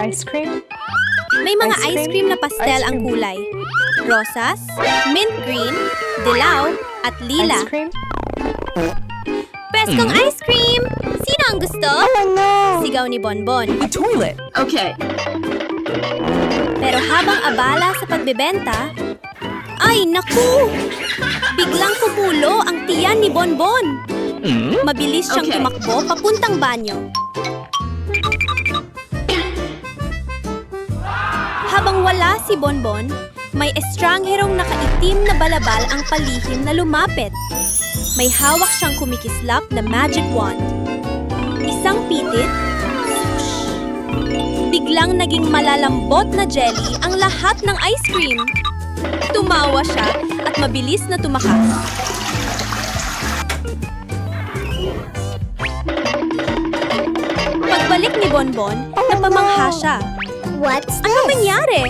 Ice cream? May mga Ice ice cream? cream na pastel Ice ang cream. kulay. Rosas, mint green, dilaw, at lila. Ice cream? Preskong ice cream! Sino ang gusto? Sigaw ni Bonbon. The toilet. Okay. Pero habang abala sa pagbebenta, ay naku! Biglang kumulo ang tiyan ni Bonbon. Mabilis siyang Okay. tumakbo papuntang banyo. Habang wala si Bonbon, may estrangherong nakaitim na balabal ang palihim na lumapit. May hawak siyang kumikislap na magic wand. Isang pitit, swoosh! Biglang naging malalambot na jelly ang lahat ng ice cream. Tumawa siya at mabilis na tumakas. Pagbalik ni Bonbon, napamangha siya. What's Ano nangyari?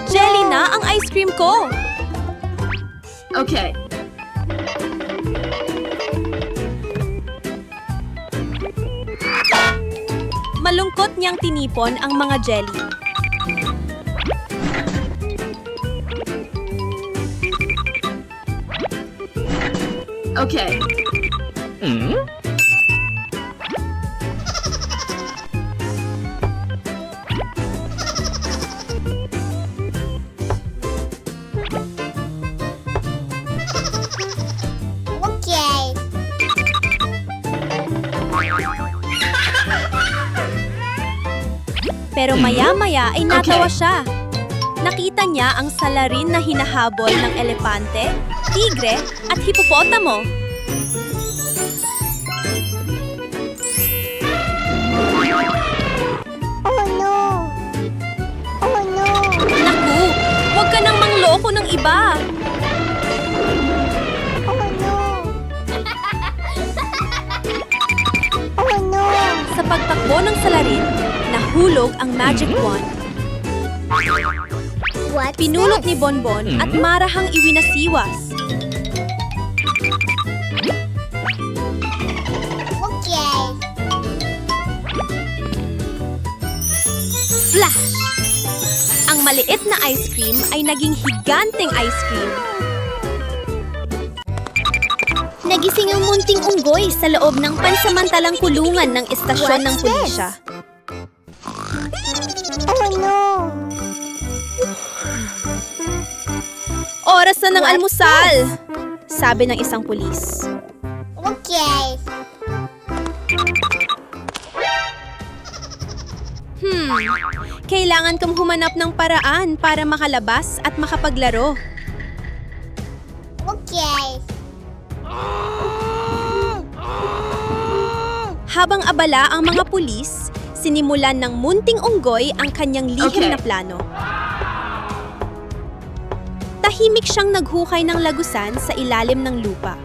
Jelly na ang ice cream ko! Okay. Malungkot niyang tinipon ang mga jelly. Okay. Okay. Pero maya-maya ay natawa Okay. siya. Nakita niya ang salarin na hinahabol ng elepante, tigre, at hipopotamo. Oh no. Oh no. Naku! Huwag ka nang mangloko ng iba! Oh no. Oh no. Sa pagtakbo ng salarin, nahulog ang magic wand. What's Pinulot ni this? Bonbon at marahang iwinasiwas. Okay. Flash! Ang maliit na ice cream ay naging higanteng ice cream. Nagising ang munting unggoy sa loob ng pansamantalang kulungan ng istasyon ng What's pulisya. Oh no. Oras na ng What's almusal! Sabi ng isang pulis. Okay. Kailangan kang humanap ng paraan para makalabas at makapaglaro. Okay. Habang abala ang mga pulis, sinimulan ng munting unggoy ang kanyang lihim Okay. na plano. Tahimik siyang naghukay ng lagusan sa ilalim ng lupa.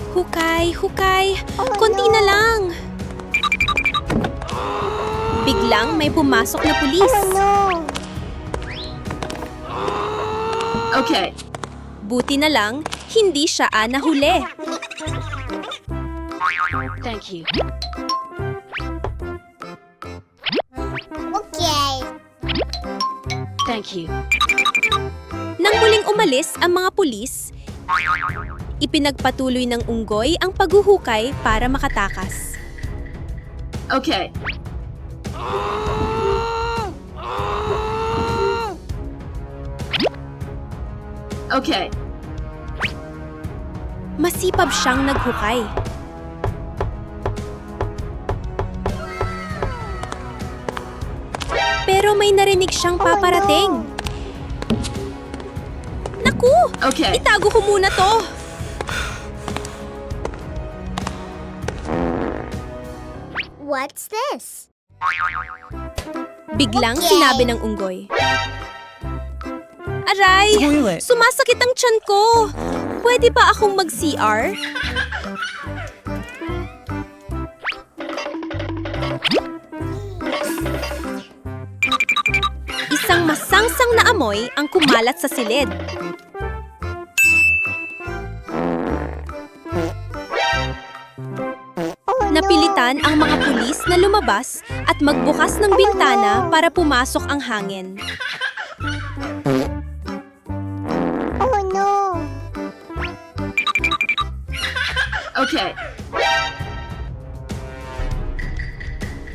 Hukay, hukay, Oh, konti no. na lang. Biglang may pumasok na pulis. Oh no. Okay. Buti na lang, hindi siya nahuli. Thank you. Okay. Thank you. Nang muling umalis ang mga pulis, ipinagpatuloy ng unggoy ang paghuhukay para makatakas. Okay. Okay. Masipag siyang naghukay. Pero may narinig siyang paparating. Naku! Okay. Itago ko muna to! What's this? Biglang Okay. sinabi ng unggoy. Aray! Toilet. Sumasakit ang tiyan ko! Pwede ba akong mag-CR? Isang masangsang na amoy ang kumalat sa silid. Oh no. Napilitan ang mga pulis na lumabas at magbukas ng bintana para pumasok ang hangin. Oh no! Okay.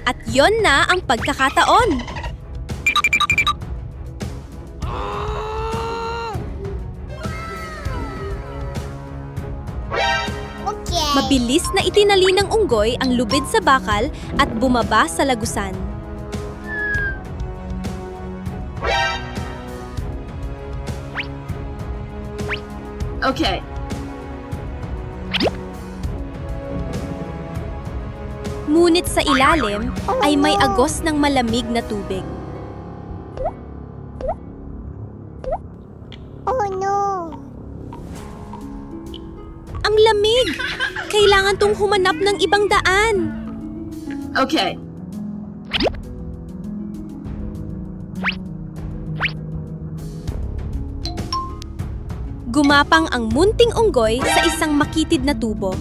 At yon na ang pagkakataon. Okay. Mabilis na itinali ng unggoy ang lubid sa bakal at bumaba sa lagusan. Okay. Ngunit sa ilalim ay may agos ng malamig na tubig. Oh no! Ang lamig! Kailangan tong humanap ng ibang daan. Okay. Gumapang ang munting unggoy sa isang makitid na tubo.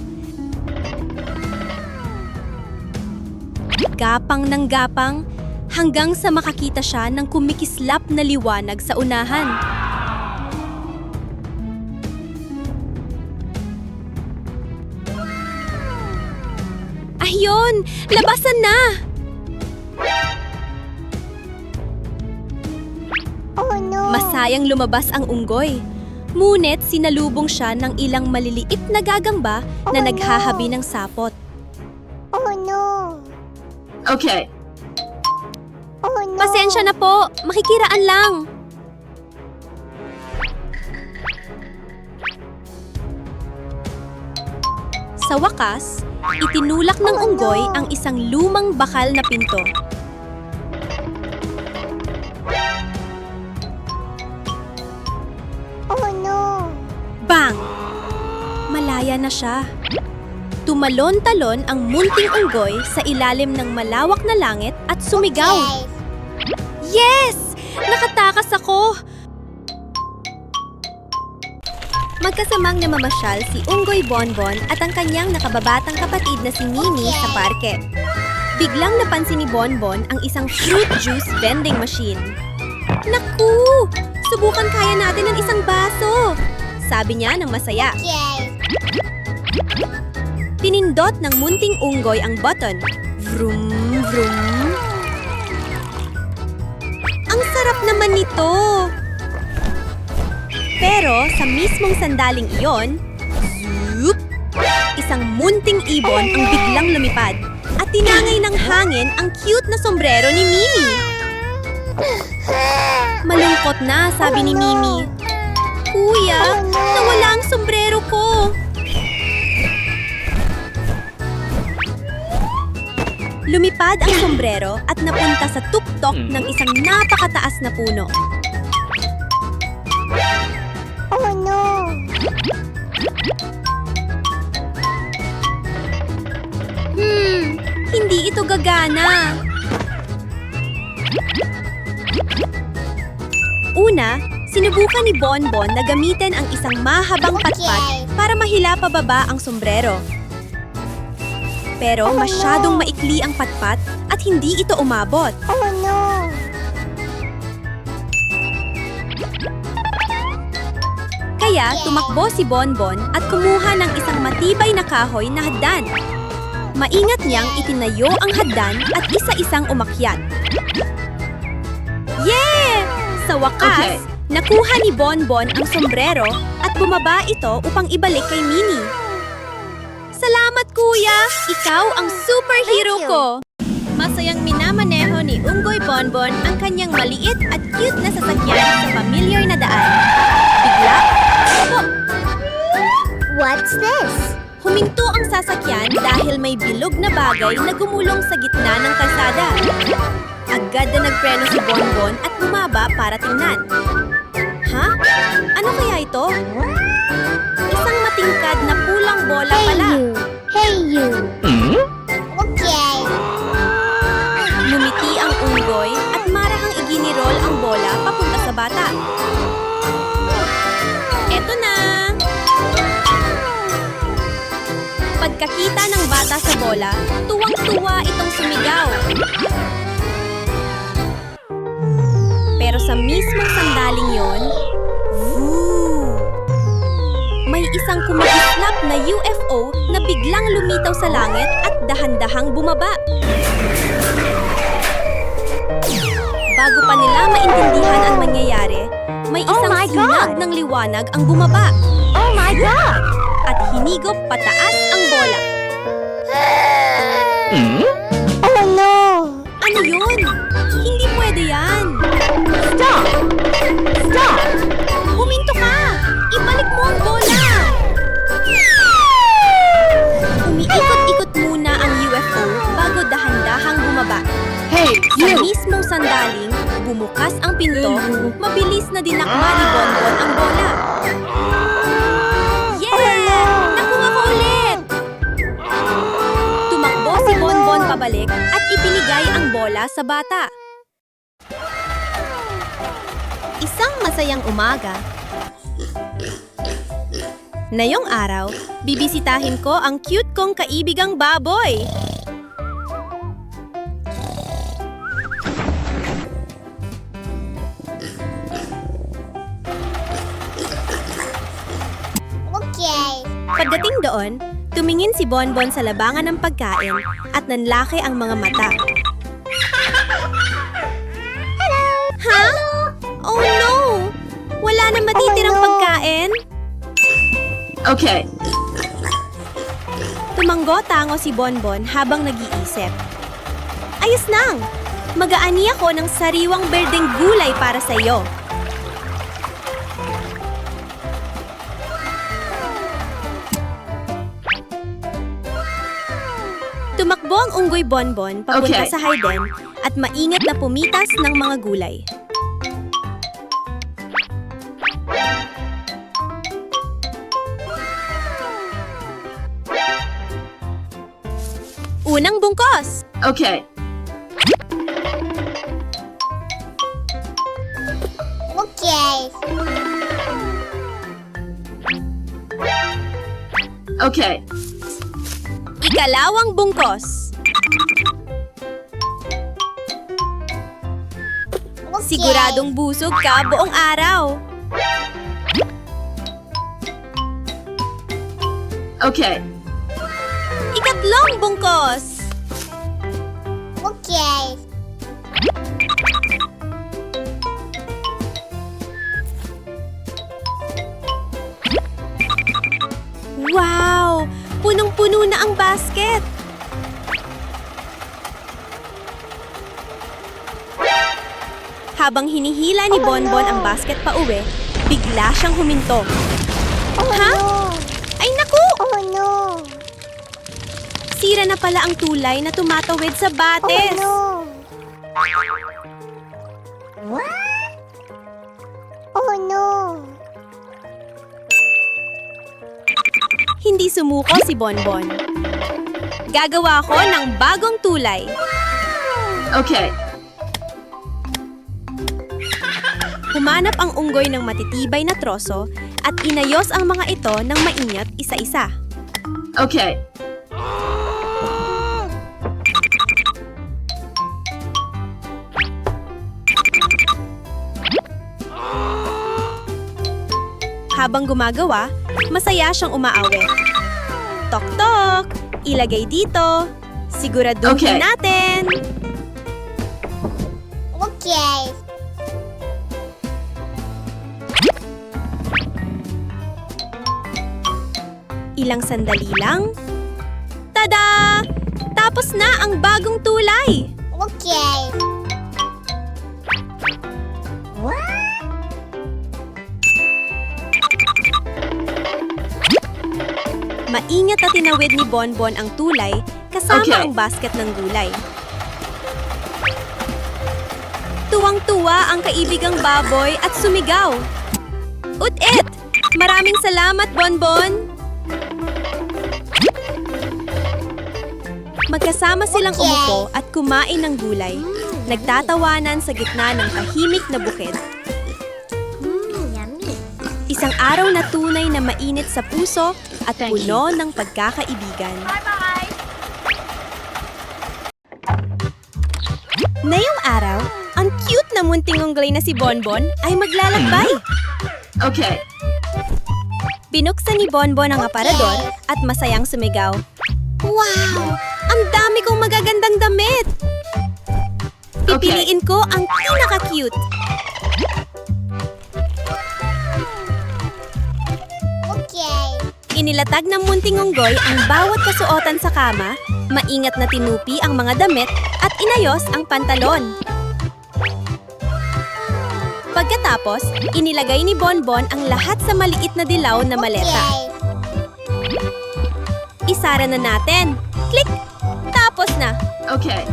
Gapang ng gapang hanggang sa makakita siya ng kumikislap na liwanag sa unahan. Ayun! Labasan na! Oh no! Masayang lumabas ang unggoy. Ngunit sinalubong siya ng ilang maliliit na gagamba na naghahabi ng sapot. Oh no! Okay. Oh no! Pasensya na po, makikiraan lang. Sa wakas, itinulak ng unggoy ang isang lumang bakal na pinto. Oh no! Bang! Malaya na siya. Tumalon-talon ang munting unggoy sa ilalim ng malawak na langit at sumigaw. Okay. Yes! Nakatakas ako! Magkasamang namamasyal si Unggoy Bonbon at ang kanyang nakababatang kapatid na si Mimi sa parke. Biglang napansin ni Bonbon ang isang fruit juice vending machine. Naku! Subukan kaya natin ng isang baso! Sabi niya ng masaya. Okay. Pinindot ng munting unggoy ang button. Vroom, vroom. Ang sarap naman nito! Pero sa mismong sandaling iyon, zoop! Isang munting ibon ang biglang lumipad at tinangay ng hangin ang cute na sombrero ni Mimi. Malungkot na, sabi ni Mimi. Kuya, nawala ang sombrero ko. Lumipad ang sombrero at napunta sa tuktok ng isang napakataas na puno. Oh no! Hindi ito gagana. Una, sinubukan ni Bonbon na gamitin ang isang mahabang patpat para mahila pababa ang sombrero. Pero masyadong maikli ang patpat at hindi ito umabot. Oh no! Kaya tumakbo si Bonbon at kumuha ng isang matibay na kahoy na hagdan. Maingat niyang itinayo ang hagdan at isa-isang umakyat. Yeah! Sa wakas, Okay. nakuha ni Bonbon ang sombrero at bumaba ito upang ibalik kay Mini. Salamat, Kuya! Ikaw ang superhero Thank you. ko! Masayang minamaneho ni Unggoy Bonbon ang kanyang maliit at cute na sasakyan sa familiar na daan. Bigla, What's this? huminto ang sasakyan dahil may bilog na bagay na gumulong sa gitna ng kalsada. Agad na nagpreno si Bonbon at bumaba para tingnan. Ha? Ano kaya ito? Isang matingkad na pulang bola pala. Hey you! Okay. Ngumiti ang unggoy at marahang iginirol ang bola papunta sa bata. Eto na! Pagkakita ng bata sa bola, bola, tuwang-tuwa itong sumigaw. Pero sa mismong sandaling yon, may isang kumikislap na UFO na biglang lumitaw sa langit at dahan-dahang bumaba. Bago pa nila maintindihan ang mangyayari, may isang my sinag God! ng liwanag ang bumaba Oh my God! at hinigop pataas ang bola. Oh no! Ano yun? Hindi pwede yan! Stop! Stop! Huminto ka! Ibalik mo ang bola! Umiikot-ikot muna ang UFO bago dahan-dahang bumaba. Hey, Sa you! mismong sandaling, bumukas ang pinto, mabilis na dinakma ni Bonbon ang bola. Yeah! Nakuha ko ulit! Tumakbo si Bonbon pabalik at ipinigay ang bola sa bata. Isang masayang umaga. Ngayong araw, bibisitahin ko ang cute kong kaibigang baboy. Okay. Pagdating doon, tumingin si Bonbon sa labangan ng pagkain at nanlaki ang mga mata. Ha? Oh no! Wala na matitirang Oh, no. pagkain? Okay. Tumanggo-tango si Bonbon habang nag-iisip. Ayos lang! Mag-aani ako ng sariwang berdeng gulay para sa iyo. Tumakbo ang unggoy Bonbon papunta Okay. sa hardin at maingat na pumitas ng mga gulay. Unang bungkos! Okay. Okay. Okay. Ikalawang bungkos. Okay. Siguradong busog ka buong araw. Okay. Ikatlong bungkos. Okay. Wow! Punong-puno na ang basket. Habang hinihila ni Bonbon ang basket pa uwi, bigla siyang huminto. Oh Ha? no! Ay naku! Oh no! Sira na pala ang tulay na tumatawid sa Oh bates. no! What? Oh no! Hindi sumuko si Bonbon. Gagawa ko ng bagong tulay. Okay. Humanap ang unggoy ng matitibay na troso at inayos ang mga ito ng maingat isa-isa. Okay. Habang gumagawa, masaya siyang umaawit. Tok-tok! Ilagay dito. Siguraduhin Okay. natin. Okay. Ilang sandali lang. Tada! Tapos na ang bagong tulay! Okay. What? Maingat na tinawid ni Bonbon ang tulay kasama Okay. ang basket ng gulay. Tuwang-tuwa ang kaibigang baboy at sumigaw. Ut-it! Maraming salamat, Bonbon! Magkasama silang Okay. umupo at kumain ng gulay. Nagtatawanan sa gitna ng tahimik na bukid. Yummy. Isang araw na tunay na mainit sa puso at Thank puno ng pagkakaibigan. Ngayong araw, ang cute na munting unggoy na si Bonbon ay maglalakbay. Okay. Binuksan ni Bonbon ang aparador at masayang sumigaw. Wow! Ang dami kong magagandang damit! Pipiliin ko ang pinaka-cute. Okay. Inilatag ng munting unggoy ang bawat kasuotan sa kama, maingat na tinupi ang mga damit at inayos ang pantalon. Pagkatapos, inilagay ni Bonbon ang lahat sa maliit na dilaw na maleta. Okay. Isara na natin. Click! Tapos na. Okay.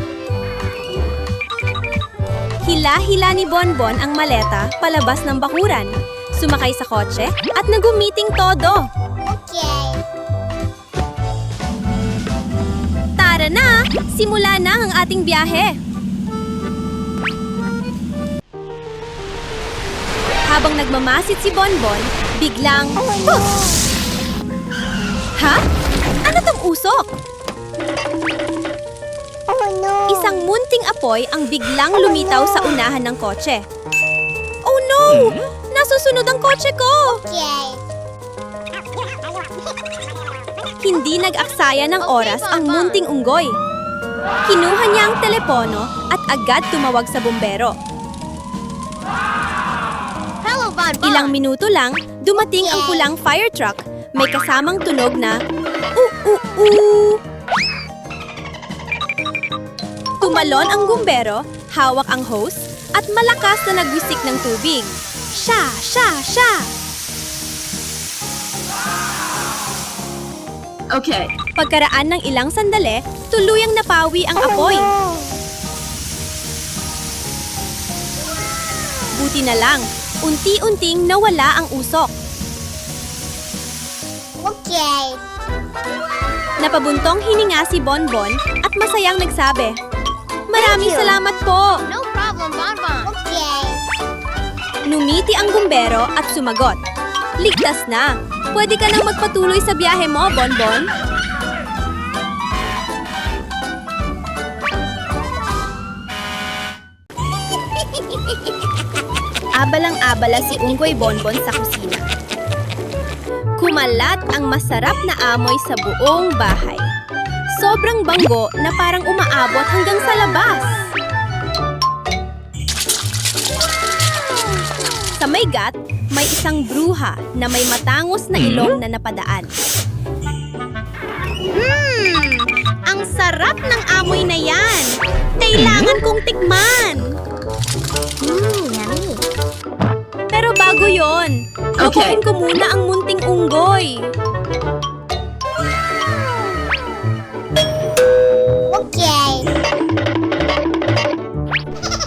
Hila-hila ni Bonbon ang maleta palabas ng bakuran. Sumakay sa kotse at nagumiting todo. Okay. Tara na! Simula na ang ating biyahe! Habang nagmamasid si Bonbon, biglang... Oh no. Ha? Ano tong usok? Oh no. Isang munting apoy ang biglang lumitaw sa unahan ng kotse. Oh no! Nasusunod ang kotse ko! Okay. Hindi nag-aksaya ng oras ang munting unggoy. Kinuha niya ang telepono at agad tumawag sa bumbero. Hello, Bonbon. Ilang minuto lang, dumating ang pulang fire truck. May kasamang tunog na, "U-u-u." Tumalon ang bumbero, hawak ang hose, at malakas na nagwisik ng tubig. Sha, sha, sha! Okay. Pagkaraan ng ilang sandali, tuluyang napawi ang apoy. Oh, Buti na lang, unti-unting nawala ang usok. no. Okay. Napabuntong hininga si Bonbon at masayang nagsabi, "Maraming Thank you. salamat po." No problem, Bonbon. Okay. Numiti ang bumbero at sumagot, "Ligtas na. Pwede ka nang magpatuloy sa biyahe mo, Bonbon." Abalang-abala si Unggoy Bonbon sa kusina. Kumalat ang masarap na amoy sa buong bahay. Sobrang banggo na parang umaabot hanggang sa labas. Sa may gat, may isang bruha na may matangos na ilong na napadaan. Ang sarap ng amoy na yan! Kailangan kong tikman! Yummy. Pero bago yon, Okay. lutuin ko muna ang munting unggoy. Okay.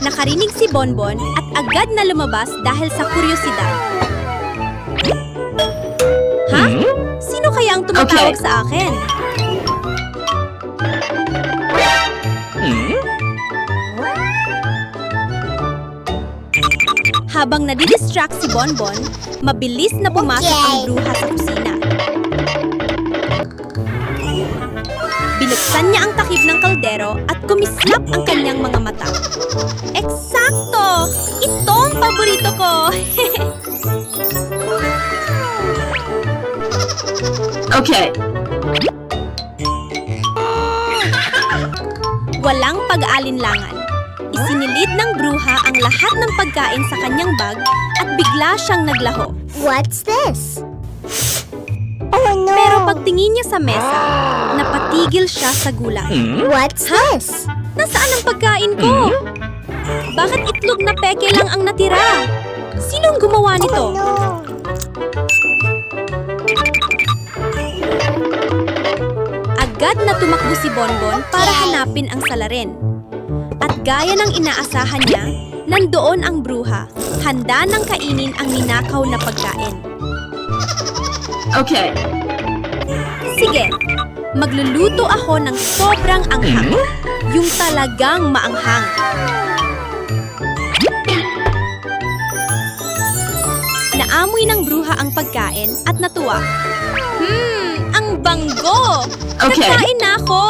Nakarinig si Bonbon at agad na lumabas dahil sa kuryosidad. Ha? Sino kaya ang tumatawag Okay. sa akin? Habang nadidistract si Bonbon, mabilis na pumasok ang bruha sa kusina. Binuksan niya ang takip ng kaldero at kumislap ang kanyang mga mata. Eksakto! Ito ang paborito ko! Okay. Walang pag-aalinlangan. Isinilit ng bruha ang lahat ng pagkain sa kanyang bag at bigla siyang naglaho. What's this? Oh no. Pero pagtingin niya sa mesa, napatigil siya sa gulat. What's this? Nasaan ang pagkain ko? Bakit itlog na peke lang ang natira? Sino ang gumawa nito? Oh no. Agad na tumakbo si Bonbon para hanapin ang salarin. At gaya ng inaasahan niya, nandoon ang bruha, handa nang kainin ang ninakaw na pagkain. Okay. Sige, magluluto ako ng sobrang anghang. Yung talagang maanghang. Naamoy ng bruha ang pagkain at natuwa. Ang banggo! Okay. Kakain na ako!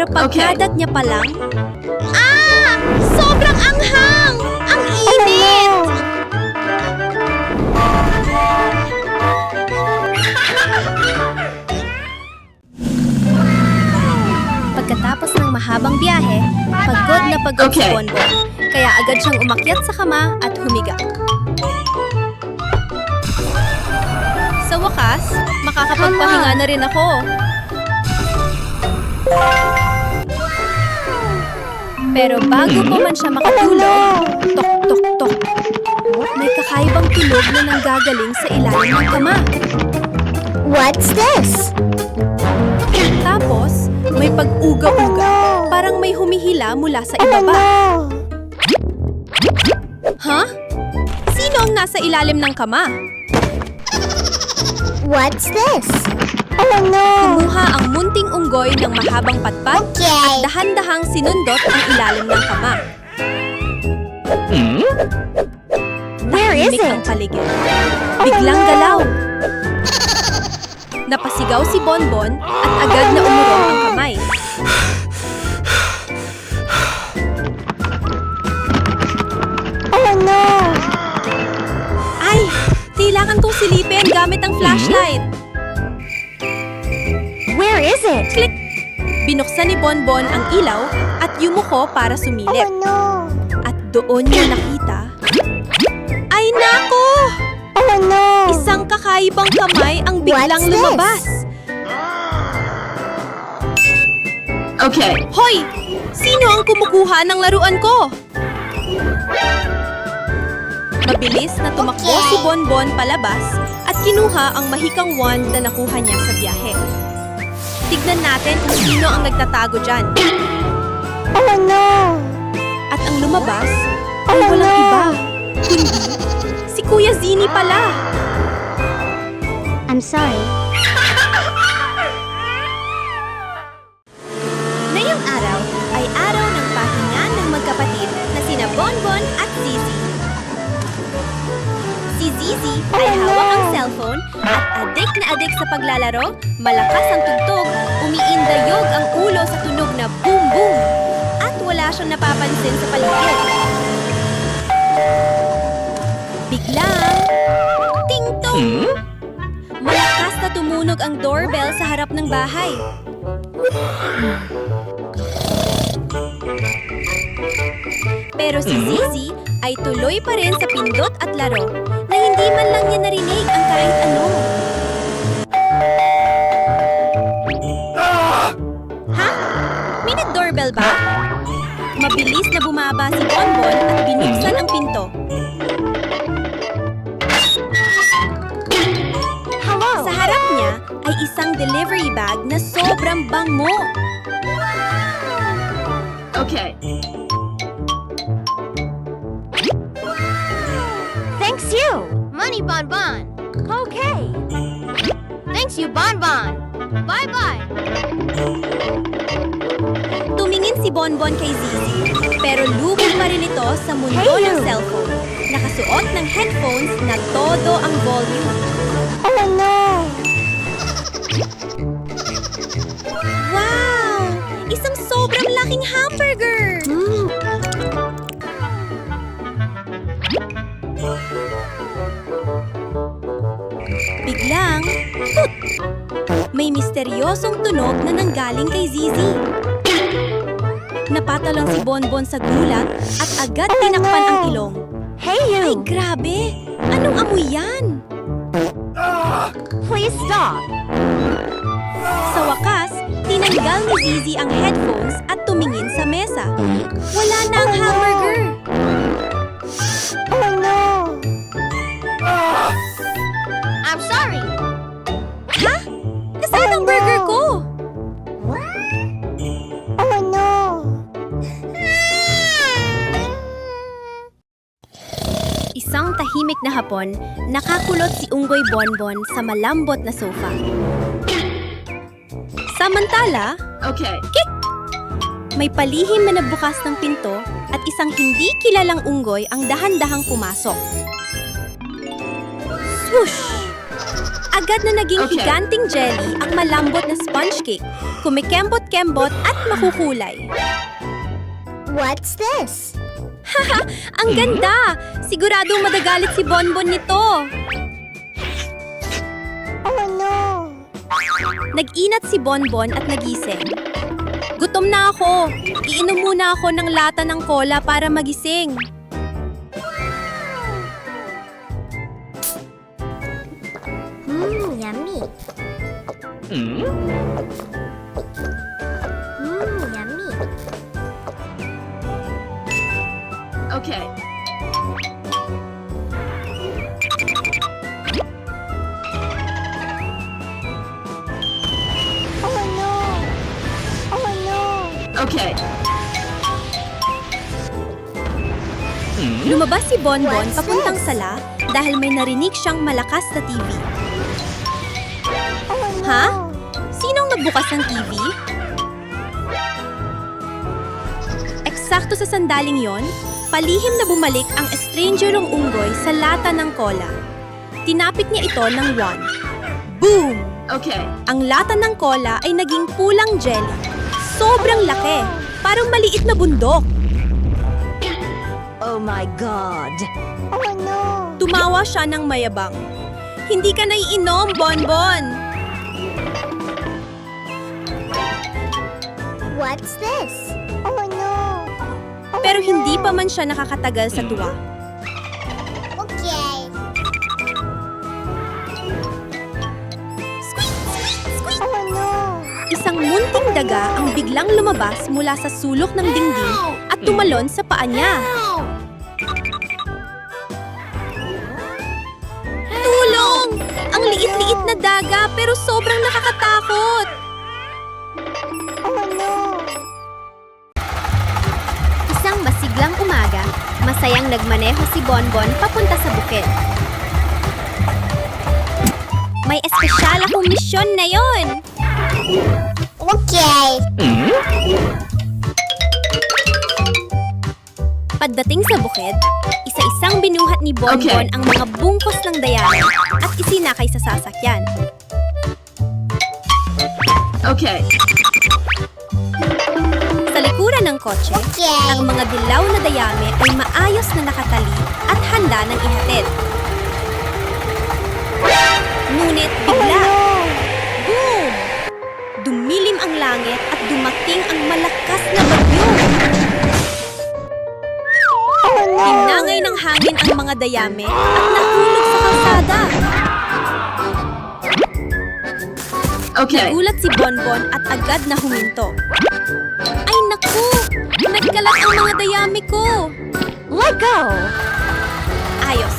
Pero pagkagat niya pa lang, sobrang anghang! Ang init! Pagkatapos ng mahabang biyahe, pagod na pagod si Okay. Bonbon. Kaya agad siyang umakyat sa kama at humiga. Sa wakas, makakapagpahinga na rin ako. Pero bago pa man siya makatulog, tok tok tok. May kakaibang tunog na nanggagaling sa ilalim ng kama. What's this? Tapos, may pag-uga-uga. Parang may humihila mula sa Oh ibaba. no! Ha? Sino ang nasa ilalim ng kama? What's this? Oh no! Kumuha ang munting unggoy ng mahabang patpat Okay. at dahan-dahang sinundot ang ilalim ng kama. Where is Tahimik ang it? paligid. Biglang galaw. Napasigaw si Bonbon at agad na umurong ang kamay. Oh no! Ay! Kailangan kong silipin gamit ang flashlight. Where is it? Click! Binuksan ni Bonbon ang ilaw at yumuko para sumilip. Oh no! At doon niya nakita... Ay nako! Oh no! Isang kakaibang kamay ang biglang What's this? lumabas. Okay. Hoy! Sino ang kumukuha ng laruan ko? Mabilis na tumakbo Okay. si Bonbon palabas at kinuha ang mahikang wand na nakuha niya sa biyahe. Tignan natin kung sino ang nagtatago dyan. Oh no! At ang lumabas ay Oh, walang no. iba, kundi si Kuya Zini pala. I'm sorry. Ngayong araw ay araw ng pahinga ng magkapatid na sina Bonbon at Zizi. Si Zizi ay hawak ang cellphone at adik na adik sa paglalaro, malakas ang tugtog, umiindayog ang ulo sa tunog na boom boom, at wala siyang napapansin sa paligid. Biglang, ting-tong! Malakas na tumunog ang doorbell sa harap ng bahay. Pero si Zizi ay tuloy pa rin sa pindot at laro na hindi man lang niya narinig ang kahit ano. Ha? May nag-doorbell ba? Mabilis na bumaba si Bonbon at binuksan ang pinto. Hello! Sa harap niya ay isang delivery bag na sobrang bango. Okay. Thanks you! Money Bonbon! Okay! Thanks you, Bonbon! Bye-bye! Tumingin si Bonbon kay Zizi, pero lubog pa rin ito sa mundo Hey, ng you! cellphone. Nakasuot ng headphones na todo ang volume. Oh no! Wow! Isang sobrang laking hamburger! Biglang, tut! May misteryosong tunog na nanggaling kay Zizi. Napatalong si Bonbon sa gulat at agad tinakpan ang ilong. Hey Ay, you! grabe! Anong amoy yan? Please stop! Sa wakas, tinanggal ni Zizi ang headphones at tumingin sa mesa. Wala na ang hamburger! Oh no! I'm sorry! Ha? Nasaan ang burger ko? Oh no! Isang tahimik na hapon, nakakulot si Unggoy Bonbon sa malambot na sofa. Samantala, Okay. may palihim na nagbukas ng pinto at isang hindi kilalang unggoy ang dahan-dahang pumasok. Swoosh! agad na naging Okay. higanting jelly ang malambot na sponge cake, kumikembot-kembot at makukulay. What's this? Ang ganda! Siguradong madagalit si Bonbon nito. Oh no! Nag-inat si Bonbon at nagising. Gutom na ako. Iinom muna ako ng lata ng cola para magising. Yummy. Yummy. Okay. Oh no! Oh no! Okay. Lumabas si Bonbon papuntang sala dahil may narinig siyang malakas na TV. Oh no! Ha? Sinong nagbukas ng TV? Eksakto sa sandaling yon, palihim na bumalik ang estrangerong unggoy sa lata ng cola. Tinapik niya ito ng wand. Boom! Okay. Ang lata ng cola ay naging pulang jelly. Sobrang laki, parang maliit na bundok. Oh my God! Oh no! Tumawa siya ng mayabang. Hindi ka naiinom, Bonbon! What's this? Oh no! Oh, Pero hindi no. pa man siya nakakatagal sa tuwa. Okay. Oh no! Isang munting daga ang biglang lumabas mula sa sulok ng dingding at tumalon sa paa niya. Tulong! Ang liit-liit na daga pero sobrang nakakatakot. Oh no! Isang masiglang umaga, masayang nagmaneho si Bonbon papunta sa bukid. May espesyal akong misyon na yon. Okay. Pagdating sa bukid, isa-isang binuhat ni Bonbon Okay. ang mga bungkos ng dayami at isinakay sa sasakyan. Okay. Sa likuran ng kotse, Okay. ang mga dilaw na dayami ay maayos na nakatali at handa ng ihatid. Ngunit bigla, boom! Dumilim ang langit at dumating ang malakas na bagyo. Oh no! Hinangay ng hangin ang mga dayami at nahulog sa kalsada. Okay. Nagulat si Bonbon at agad na huminto. Ay naku! Nagkalat ang mga dayami ko! Let go! Ayos!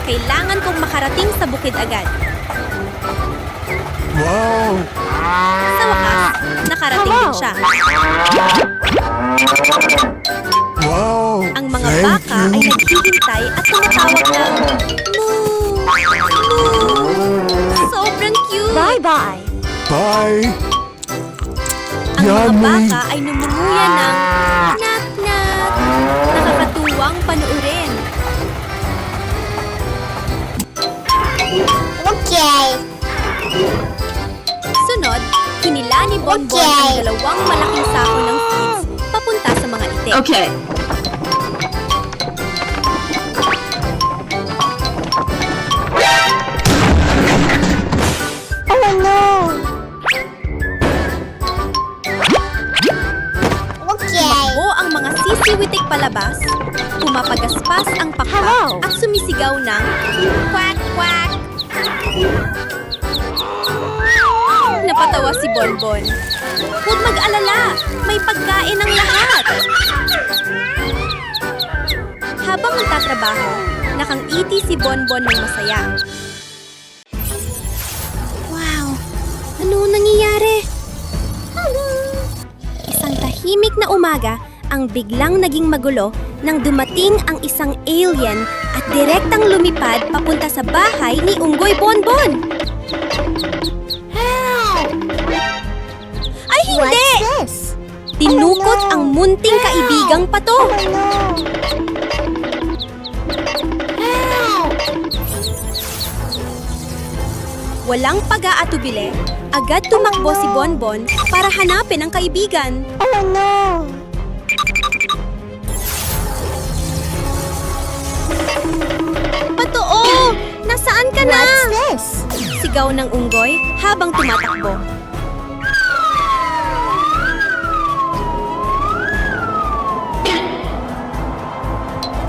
Kailangan kong makarating sa bukid agad. Wow! Sa wakas, nakarating din siya. Wow! Ang mga Thank baka ay you. naghihintay at tumatawag ng moo! Moo! Sobrang cute! Bye-bye! Bye! Ang mga Yummy! baka ay numunguya ng nat-nat. Nakakatuwang panuurin. Okay. Sunod, hinila ni Bonbon ang dalawang malaking sako ng feeds papunta sa mga itik. Okay. Oh no! Okay. Tumakbo ang mga sisiwitik palabas, pumapagaspas ang pakpak Hello. at sumisigaw ng quack quack. Napatawa si Bonbon. Huwag mag-alala, may pagkain ang lahat. Habang nagtatrabaho, nakangiti si Bonbon ng masaya. Wow! Ano nangyayari? Isang tahimik na umaga ang biglang naging magulo nang dumating ang isang alien at direktang lumipad papunta sa bahay ni Unggoy Bonbon. Help! Ay hindi! What's this? Tinukot Oh, no. ang munting kaibigang pato. Oh no! Help! Walang pag-aatubili, agad tumakbo si Bonbon para hanapin ang kaibigan. Oh no! Patoo! Nasaan ka na? What's this? Sigaw ng unggoy habang tumatakbo.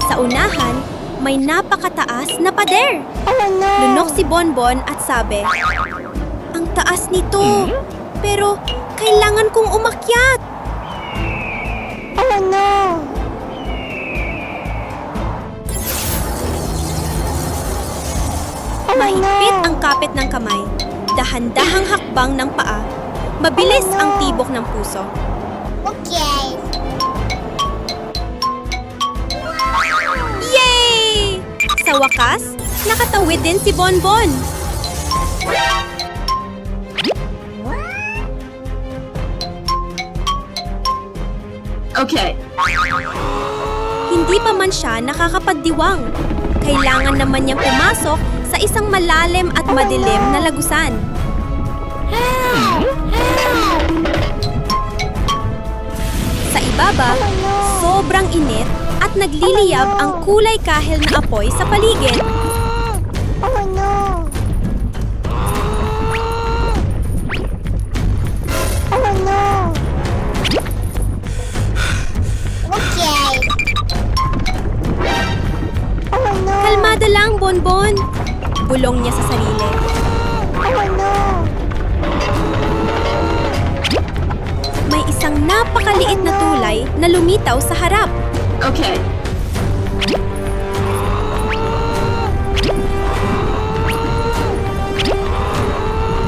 Sa unahan, may napakataas na pader. Oh no! Lunok si Bonbon at sabi, "Ang taas nito, pero kailangan kong umakyat." Oh no! Mahigpit ang kapit ng kamay, dahan-dahang hakbang ng paa, mabilis ang tibok ng puso. Okay. Yay! Sa wakas, nakatawid din si Bonbon. Okay. Hindi pa man siya nakakapagdiwang. Kailangan naman niyang pumasok sa isang malalim at madilim na lagusan. Sa ibaba, sobrang init at nagliliyab ang kulay kahel na apoy sa paligid. Oh no! Oh no! Okay. Oh no! Kalmada lang, Bonbon. Bulong niya sa sarili. Oh no! May isang napakaliit na tulay na lumitaw sa harap. Okay.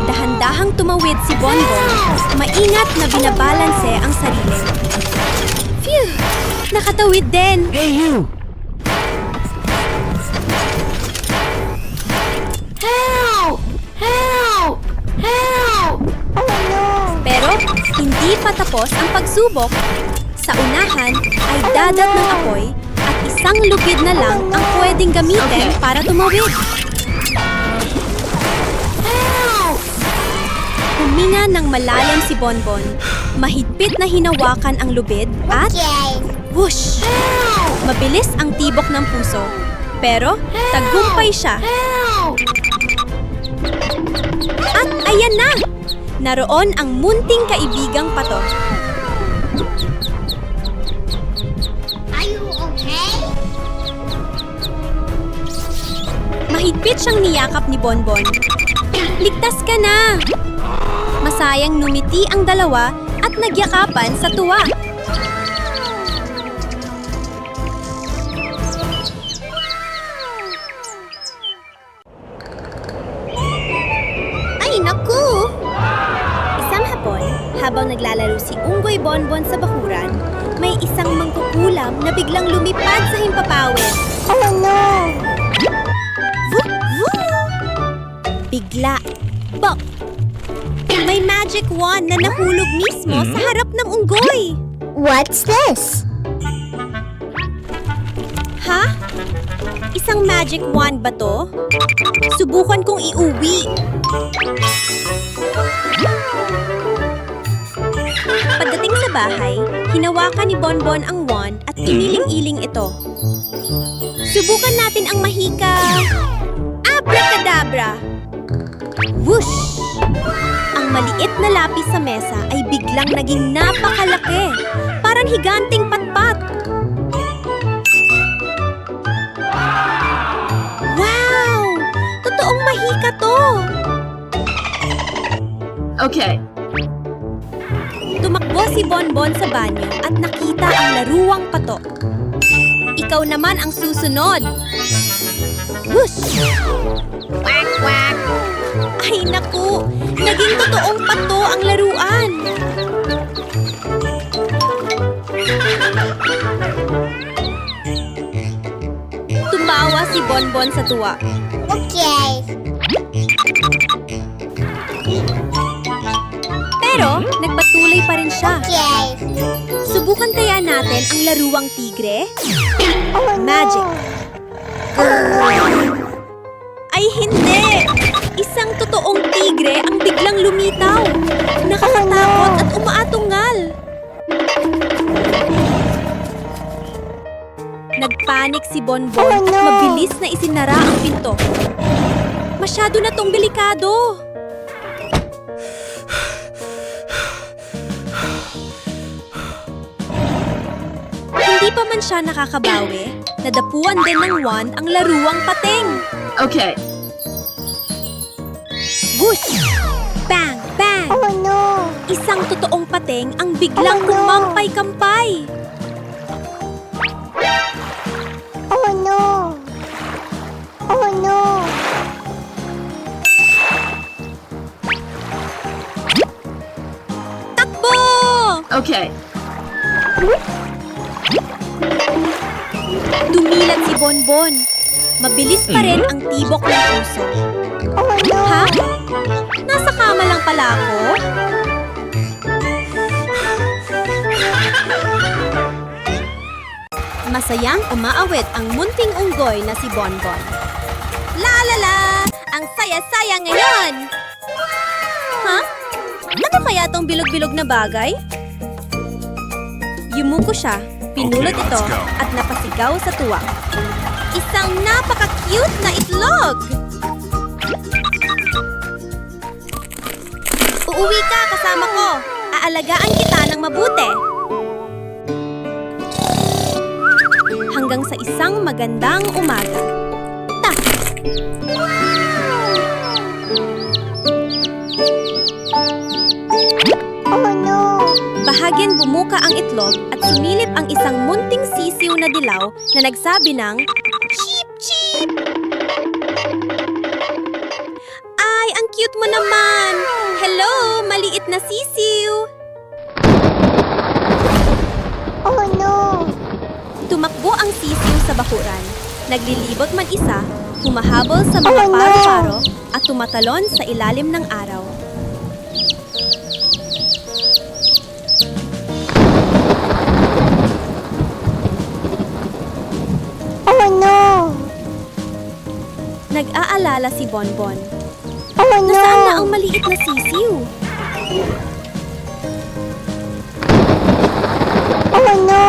Dahan-dahang tumawid si Bonbon, maingat na binabalanse ang sarili. Phew! Nakatawid din! Hey, you! Help! Help! Help! Oh no! Pero hindi pa tapos ang pagsubok. Sa unahan ay dagat ng apoy at isang lubid na lang ang pwedeng gamitin para tumawid. Huminga ng malalim si Bonbon. Mahigpit na hinawakan ang lubid at Okay. whoosh! Mabilis ang tibok ng puso. Pero tagumpay siya. At ayan na! Naroon ang munting kaibigang pato. Are you okay? Mahigpit siyang niyakap ni Bonbon. Ligtas ka na! Masayang numiti ang dalawa at nagyakapan sa tuwa. Ay, naku! Isang hapon, habang naglalaro si Unggoy Bonbon sa bakuran, may isang mangkukulam na biglang lumipad sa himpapawid. Oh no! Vup, vup! Bigla, bop! May magic wand na nahulog mismo sa harap ng unggoy. What's this? Ha? Isang magic wand ba to? Subukan kong iuwi. Pagdating sa bahay, hinawakan ni Bonbon ang wand at iniling-iling ito. Subukan natin ang mahika. Abracadabra! Whoosh! Ang maliit na lapis sa mesa ay biglang naging napakalaki. Parang higanting patpat. Wow! Totoong mahika to! Okay. Tumakbo si Bonbon sa banyo at nakita ang laruwang pato. Ikaw naman ang susunod. Whoosh! Quack, quack! Ay naku! Naging totoong pato ang laruan! Tumawa si Bonbon sa tuwa. Okay. Pero nagpatuloy pa rin siya. Okay. Subukan kaya natin ang laruwang tigre? Oh no! Magic. Ay hindi! Isang totoong tigre ang biglang lumitaw. Nakakatakot at umaatungal. Nagpanik si Bonbon Oh, at no! mabilis na isinara ang pinto. Masyado na tong delikado. Hindi pa man siya nakakabawi, nadapuan din ng wand ang laruang pating. Okay. Whoosh! Bang! Bang! Oh no! Isang totoong pating ang biglang Oh, no! kumampay-kampay. Oh no! Oh no! Takbo! Okay. Dumilat si Bonbon. Mabilis pa rin ang tibok ng puso. Oh no! Ha? Nasa kama lang pala ako? Masayang umaawit ang munting unggoy na si Bonbon. La la la! Ang saya-saya ngayon! Ha? Ano kaya tong bilog-bilog na bagay? Yumuko siya, pinulot Okay, ito let's go. at napasigaw sa tuwa. Isang napaka-cute na itlog! Uuwi ka kasama ko. Aalagaan kita ng mabuti. Hanggang sa isang magandang umaga. Ta! Oh no! Bahagyan bumuka ang itlog at sumilip ang isang munting sisiw na dilaw na nagsabi ng Cheep! Cheep! Ay, ang cute mo naman! Hello, maliit na sisiw! Oh no! Tumakbo ang sisiw sa bakuran. Naglilibot man isa, humahabol sa mga Oh, no! paro-paro at tumatalon sa ilalim ng araw. Oh no! Nag-aalala si Bonbon. Oh no! Nasaan na ang maliit na sisiw? Oh no!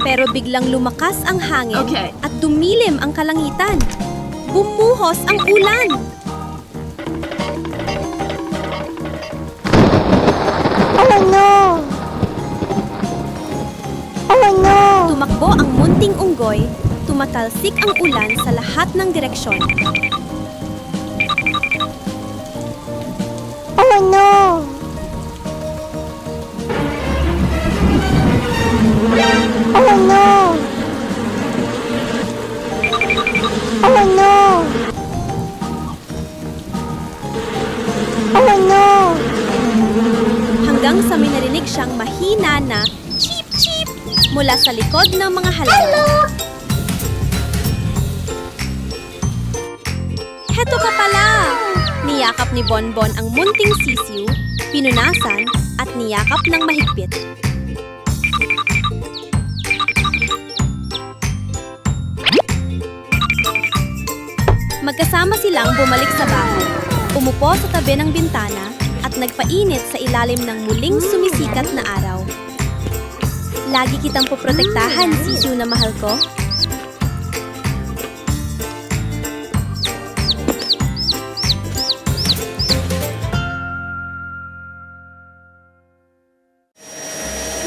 Pero biglang lumakas ang hangin Okay. at dumilim ang kalangitan. Bumuhos ang ulan. Oh no! Oh no! Tumakbo ang munting unggoy, tumatalsik ang ulan sa lahat ng direksyon. Oh no! Oh no! Oh no! Oh no! Hanggang sa may narinig siyang mahina na cheep cheep mula sa likod ng mga halaman. Heto ka pala! Niyakap ni Bonbon ang munting sisiw, pinunasan at niyakap ng mahigpit. Magkasama silang bumalik sa bahay, umupo sa tabi ng bintana at nagpainit sa ilalim ng muling sumisikat na araw. Lagi kitang poprotektahan, sisiw na mahal ko.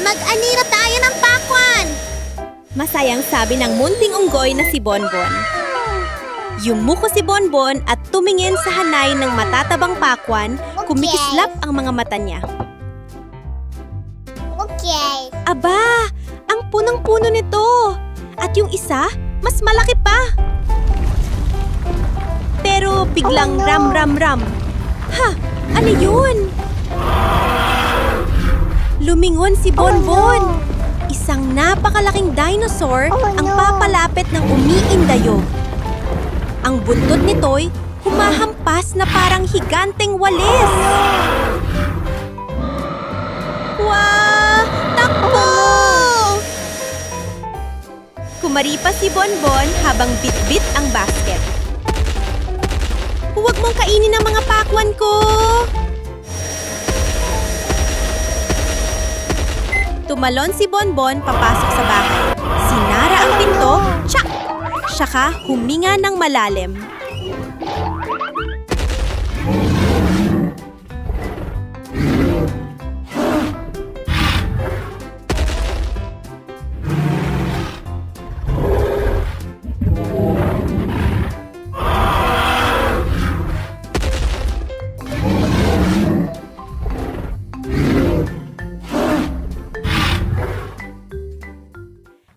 Mag-anira tayo ng pakwan! Masayang sabi ng munting unggoy na si Bonbon. Yumuko si Bonbon at tumingin sa hanay ng matatabang pakwan, kumikislap ang mga mata niya. Okay. Aba, ang punong-puno nito. At yung isa, mas malaki pa. Pero biglang Oh, no. ram-ram-ram. Ha, ano yun? Lumingon si Bonbon. no. Isang napakalaking dinosaur Oh, ang no. papalapit ng umiindayo. Ang buntot nito'y humahampas na parang higanteng walis. Wow! Takbo! Kumaripas si Bonbon habang bit-bit ang basket. Huwag mong kainin ang mga pakwan ko! Tumalon si Bonbon papasok sa bahay. Sinara ang pinto, tsak! Saka huminga ng malalim.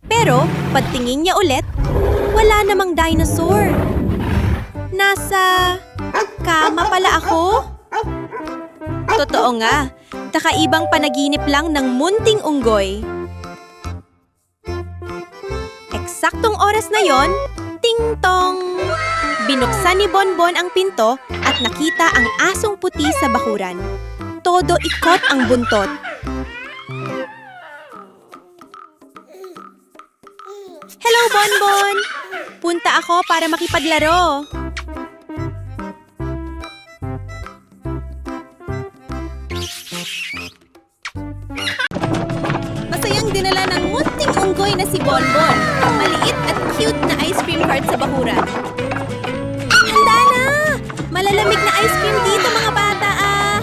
Pero, pagtingin niya ulit, wala namang dinosaur. Nasa kama pala ako? Totoo nga, kakaibang panaginip lang ng munting unggoy. Eksaktong oras na yon, ting-tong! Binuksan ni Bonbon ang pinto at nakita ang asong puti sa bakuran. Todo ikot ang buntot. Hello, Bonbon! Punta ako para makipaglaro. Masayang dinala ng munting unggoy na si Bonbon. Maliit at cute na ice cream cart sa bakuran. Handa na! Malalamig na ice cream dito, mga bata, ah!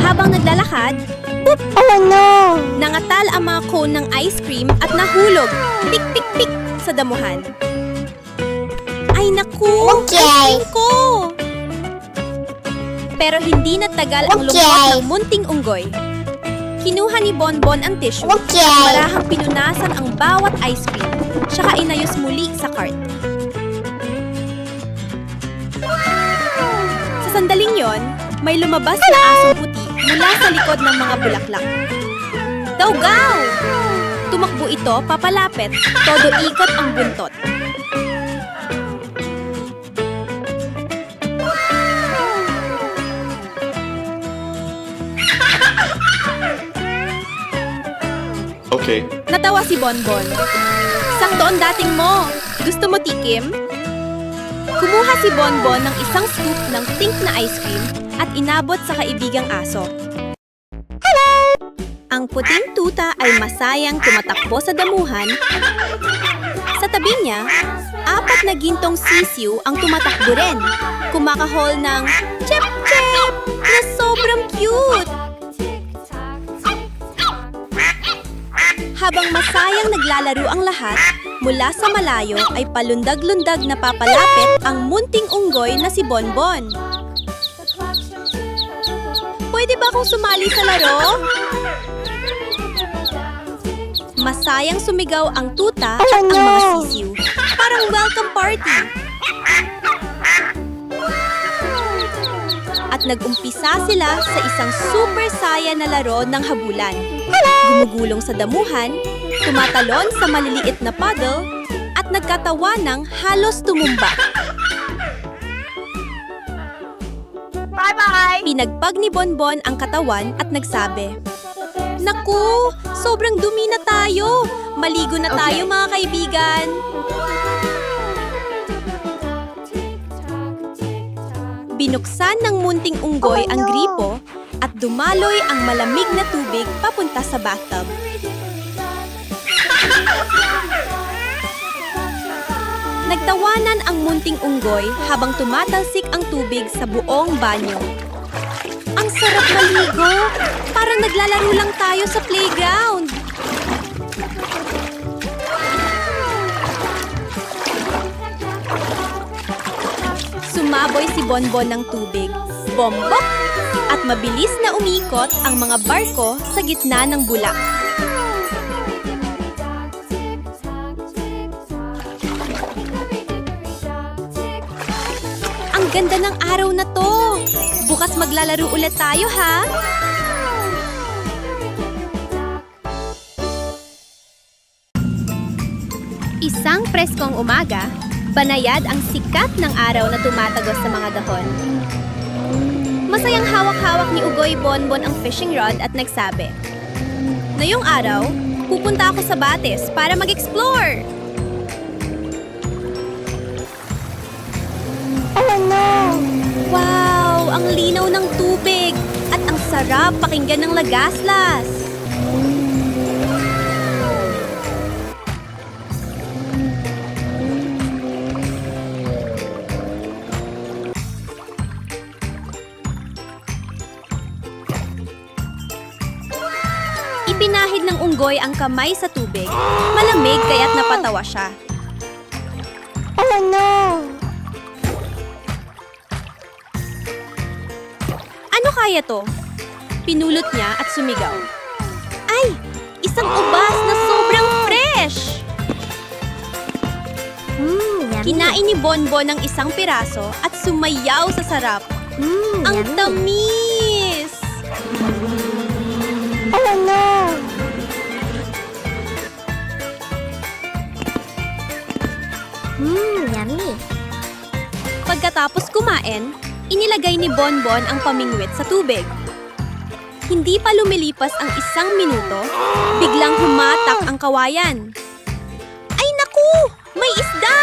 Habang naglalakad, boop! Oh no! Nangatal ang mga cone ng ice cream at nahulog, pik-pik-pik, sa damuhan. Ay naku! Okay. Ice cream ko! Pero hindi natagal ang lungkot ng munting unggoy. Kinuha ni Bonbon ang tissue at marahang pinunasan ang bawat ice cream, saka inayos muli sa cart. Sa sandaling yon, may lumabas na asong puti mula sa likod ng mga bulaklak. Gaw-gaw! Tumakbo ito papalapit, todo ikot ang buntot. Okay. Natawa si Bonbon. Sakto ang dating mo. Gusto mo tikim? Kumuha si Bonbon ng isang scoop ng pink na ice cream at inabot sa kaibigang aso. Hello! Ang puting tuta ay masayang tumatakbo sa damuhan. Sa tabi niya, 4 na gintong sisiw ang tumatakbo rin. Kumakahol ng chep-chep na sobrang cute. Habang masayang naglalaro ang lahat, mula sa malayo ay palundag-lundag na papalapit ang munting unggoy na si Bonbon. Pwede ba akong sumali sa laro? Masayang sumigaw ang tuta at ang mga sisiw. Parang welcome party. At nag-umpisa sila sa isang super saya na laro ng habulan. Gumugulong sa damuhan, tumatalon sa maliliit na puddle, at nagkatawanang halos tumumba. Bye-bye! Pinagpag ni Bonbon ang katawan at nagsabi, "Naku, sobrang dumi na tayo. Maligo na tayo, mga kaibigan." Binuksan ng munting unggoy ang gripo at dumaloy ang malamig na tubig papunta sa bathtub. Nagtawanan ang munting unggoy habang tumatalsik ang tubig sa buong banyo. Ang sarap maligo! Parang naglalaro lang tayo sa playground! Sumaboy si Bonbon ng tubig, bombok! At mabilis na umikot ang mga barko sa gitna ng bulak. Ang ganda ng araw na to! Bukas maglalaro ulit tayo, ha? Isang preskong umaga, banayad ang sikat ng araw na tumatagos sa mga dahon. Masayang hawak-hawak ni Ugoy Bonbon ang fishing rod at nagsabi, "Ngayong araw, pupunta ako sa Bates para mag-explore." Oh no! Wow! Ang linaw ng tubig! At ang sarap pakinggan ng lagaslas! Ipinahid ng unggoy ang kamay sa tubig. Malamig kaya't napatawa siya. Oh no! Ano kaya to? Pinulot niya at sumigaw. Ay! Isang ubas na sobrang fresh! Yummy! Kinain ni Bonbon ng isang piraso at sumayaw sa sarap. Ang yummy! tamis! Oh no! Yummy! Pagkatapos kumain, inilagay ni Bonbon ang pamingwit sa tubig. Hindi pa lumilipas ang 1 minuto, biglang humatak ang kawayan. Ay naku! May isda!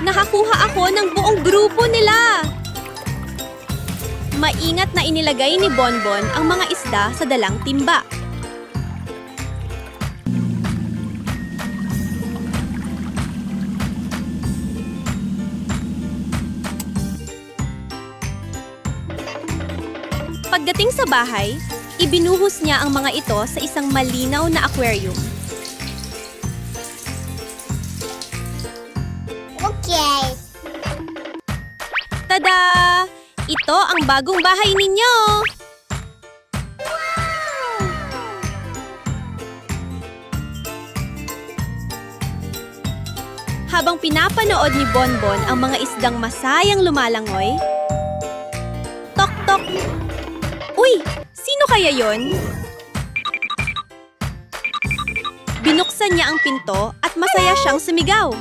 Nakakuha ako ng buong grupo nila! Maingat na inilagay ni Bonbon ang mga isda sa dalang timba. Pagdating sa bahay, ibinuhos niya ang mga ito sa isang malinaw na aquarium. Okay! Tada! Ito ang bagong bahay ninyo! Habang pinapanood ni Bonbon ang mga isdang masayang lumalangoy, tok-tok! Uy! Sino kaya yon? Binuksan niya ang pinto at masaya siyang sumigaw.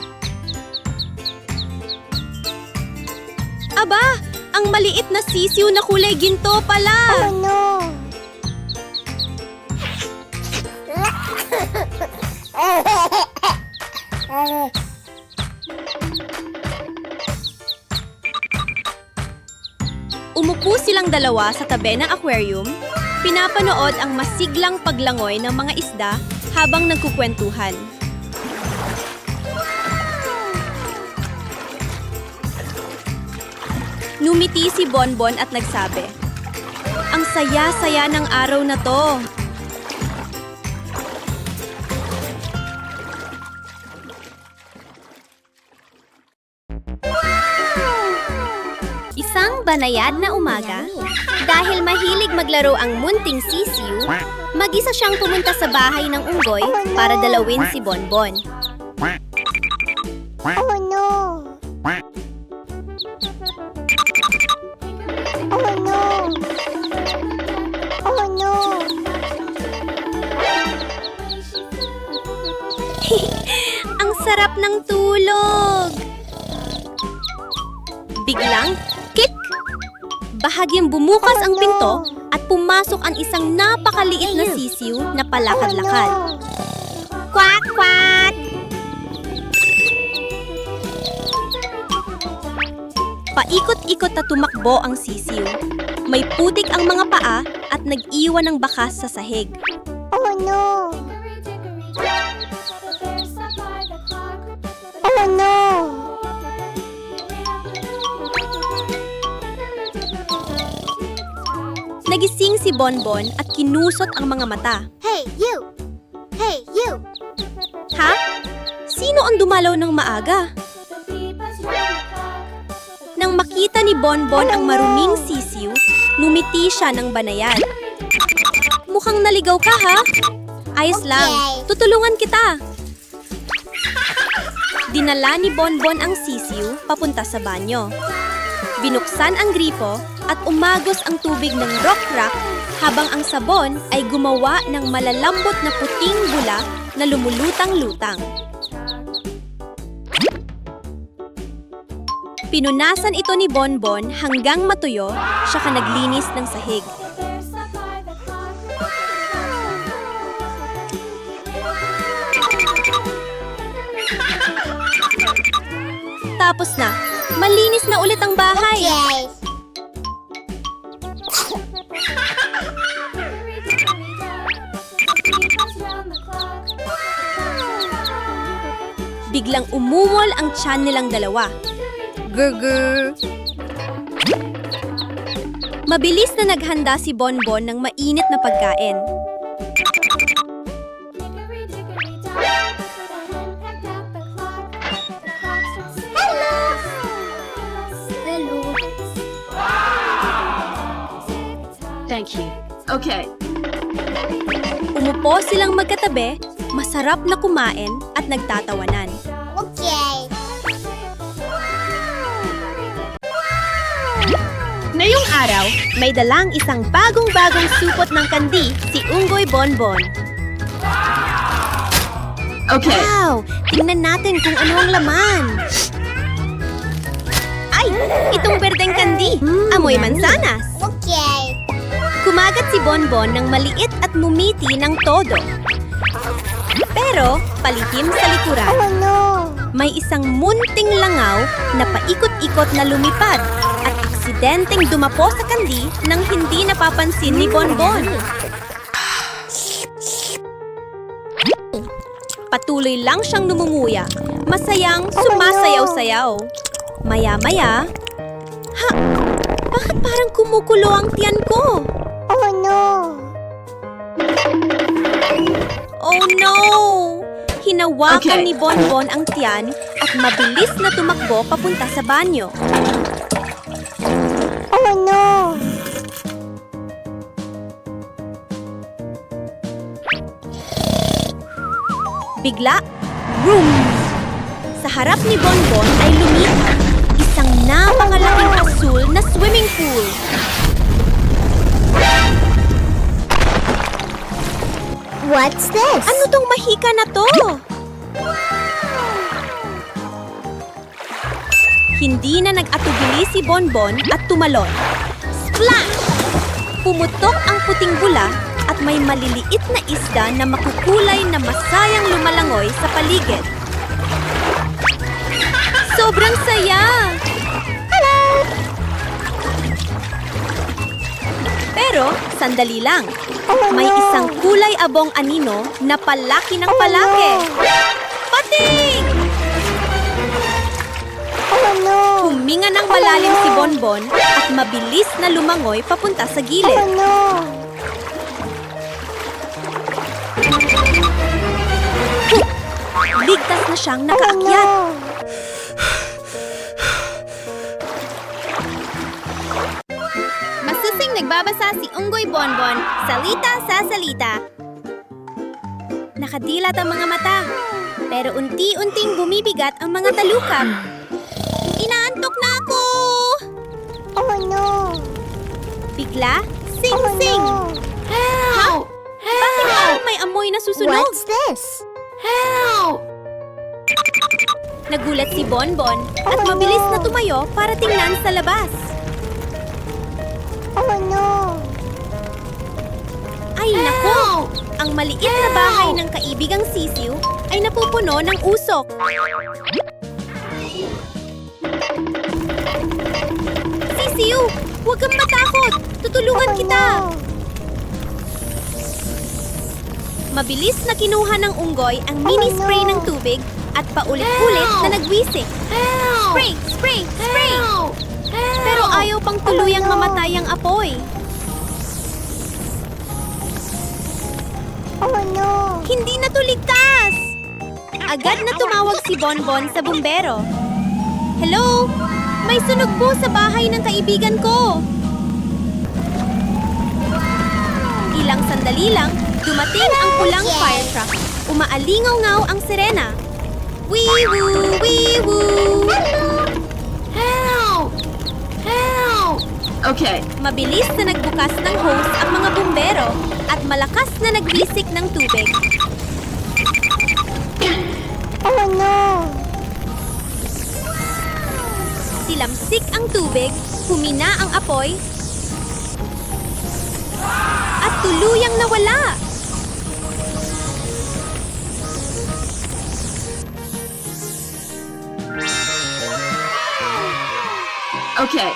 Aba! Ang maliit na sisiw na kulay ginto pala! Oh no! Umupo silang dalawa sa tabi ng aquarium, pinapanood ang masiglang paglangoy ng mga isda habang nagkukwentuhan. Numiti si Bonbon at nagsabi, "Ang saya-saya ng araw na to." Isang banayad na umaga, dahil mahilig maglaro ang munting sisiw, mag-isa siyang pumunta sa bahay ng unggoy para dalawin si Bonbon. Oh no! Oh no! Oh no! Ang sarap ng tulog! Biglang, klik! Bahagyang bumukas ang pinto at pumasok ang isang napakaliit na sisiw na palakad-lakad. Kwak! Kwak! Paikot-ikot na tumakbo ang sisiw. May putik ang mga paa at nag-iwan ng bakas sa sahig. Oh no! Oh no! Nagising si Bonbon at kinusot ang mga mata. Hey, you! Hey, you! Ha? Sino ang dumalaw ng maaga? Nang makita ni Bonbon ang maruming sisiw, numiti siya ng banayad. Mukhang naligaw ka, ha? Ayos lang, tutulungan kita. Dinala ni Bonbon ang sisiw papunta sa banyo. Binuksan ang gripo at umagos ang tubig ng rock-rock habang ang sabon ay gumawa ng malalambot na puting bula na lumulutang-lutang. Pinunasan ito ni Bonbon hanggang matuyo, saka naglinis ng sahig. Tapos na. Malinis na ulit ang bahay. Okay. Biglang umungol ang tiyan nilang dalawa. Gurgur. Mabilis na naghanda si Bonbon ng mainit na pagkain. Thank you. Okay. Umupo silang magkatabi, masarap na kumain at nagtatawanan. Okay. Ngayong araw, may dalang isang bagong-bagong supot ng kandi si Unggoy Bonbon. Okay. Wow! Tingnan natin kung ano ang laman. Ay! Itong berdeng kandi! Amoy mansanas! Okay. Kumagat si Bonbon ng maliit at mumiti ng todo. Pero, palihim sa likuran. Oh no. May isang munting langaw na paikot-ikot na lumipad at aksidenteng dumapo sa kandi nang hindi napapansin ni Bonbon. Patuloy lang siyang numunguya, masayang sumasayaw-sayaw. Maya-maya, ha! Bakit parang kumukulo ang tiyan ko? Oh no. Oh no! Hinawakan Okay. ni Bonbon ang tiyan at mabilis na tumakbo papunta sa banyo. Oh no. Bigla, room! Sa harap ni Bonbon ay lumipad isang napakalaking asul na swimming pool. What's this? Ano tong mahika na to? Hindi na nag-atubili si Bonbon at tumalon. Splash! Pumutok ang puting bula at may maliliit na isda na makukulay na masayang lumalangoy sa paligid. Sobrang saya! Pero, sandali lang. May isang kulay abong anino na palaki ng palaki. Pating! Oh no. Huminga ng malalim si Bonbon at mabilis na lumangoy papunta sa Oh gilid. no. Ligtas na siyang Oh nakaakyat. no. Masusing nagbabasa si Unggoy Bonbon, salita sa salita. Nakadilat ang mga mata, pero unti-unting bumibigat ang mga talukap. Inaantok na ako! Oh no. Bigla, Oh sing-sing! no. Help! Bakit parang may amoy na susunog? What's this? Help! Nagulat si Bonbon at Oh, mabilis no. na tumayo para tingnan sa labas. Oh no. Ay nako! Ang maliit na bahay ng kaibigang sisiw ay napupuno ng usok. Sisiw! Huwag kang matakot! Tutulungan Oh kita! no. Mabilis na kinuha ng unggoy ang mini Oh, no. spray ng tubig at paulit-ulit na nagwisik. Spray! Spray! Spray! Pero ayaw pang tuluyang Oh, no. mamatay ang apoy. Oh no. Hindi na to ligtas! Agad na tumawag si Bonbon sa bumbero. Hello? May sunog po sa bahay ng kaibigan ko. Ilang sandali lang, dumating ang pulang fire truck. Umaalingaw-ngaw ang sirena. Wee-woo! Wee-woo! Help! Help! Okay. Mabilis na nagbukas ng hose ang mga bumbero at malakas na nagbisik ng tubig. Oh no. Silamsik ang tubig, humina ang apoy, at tuluyang nawala. Okay.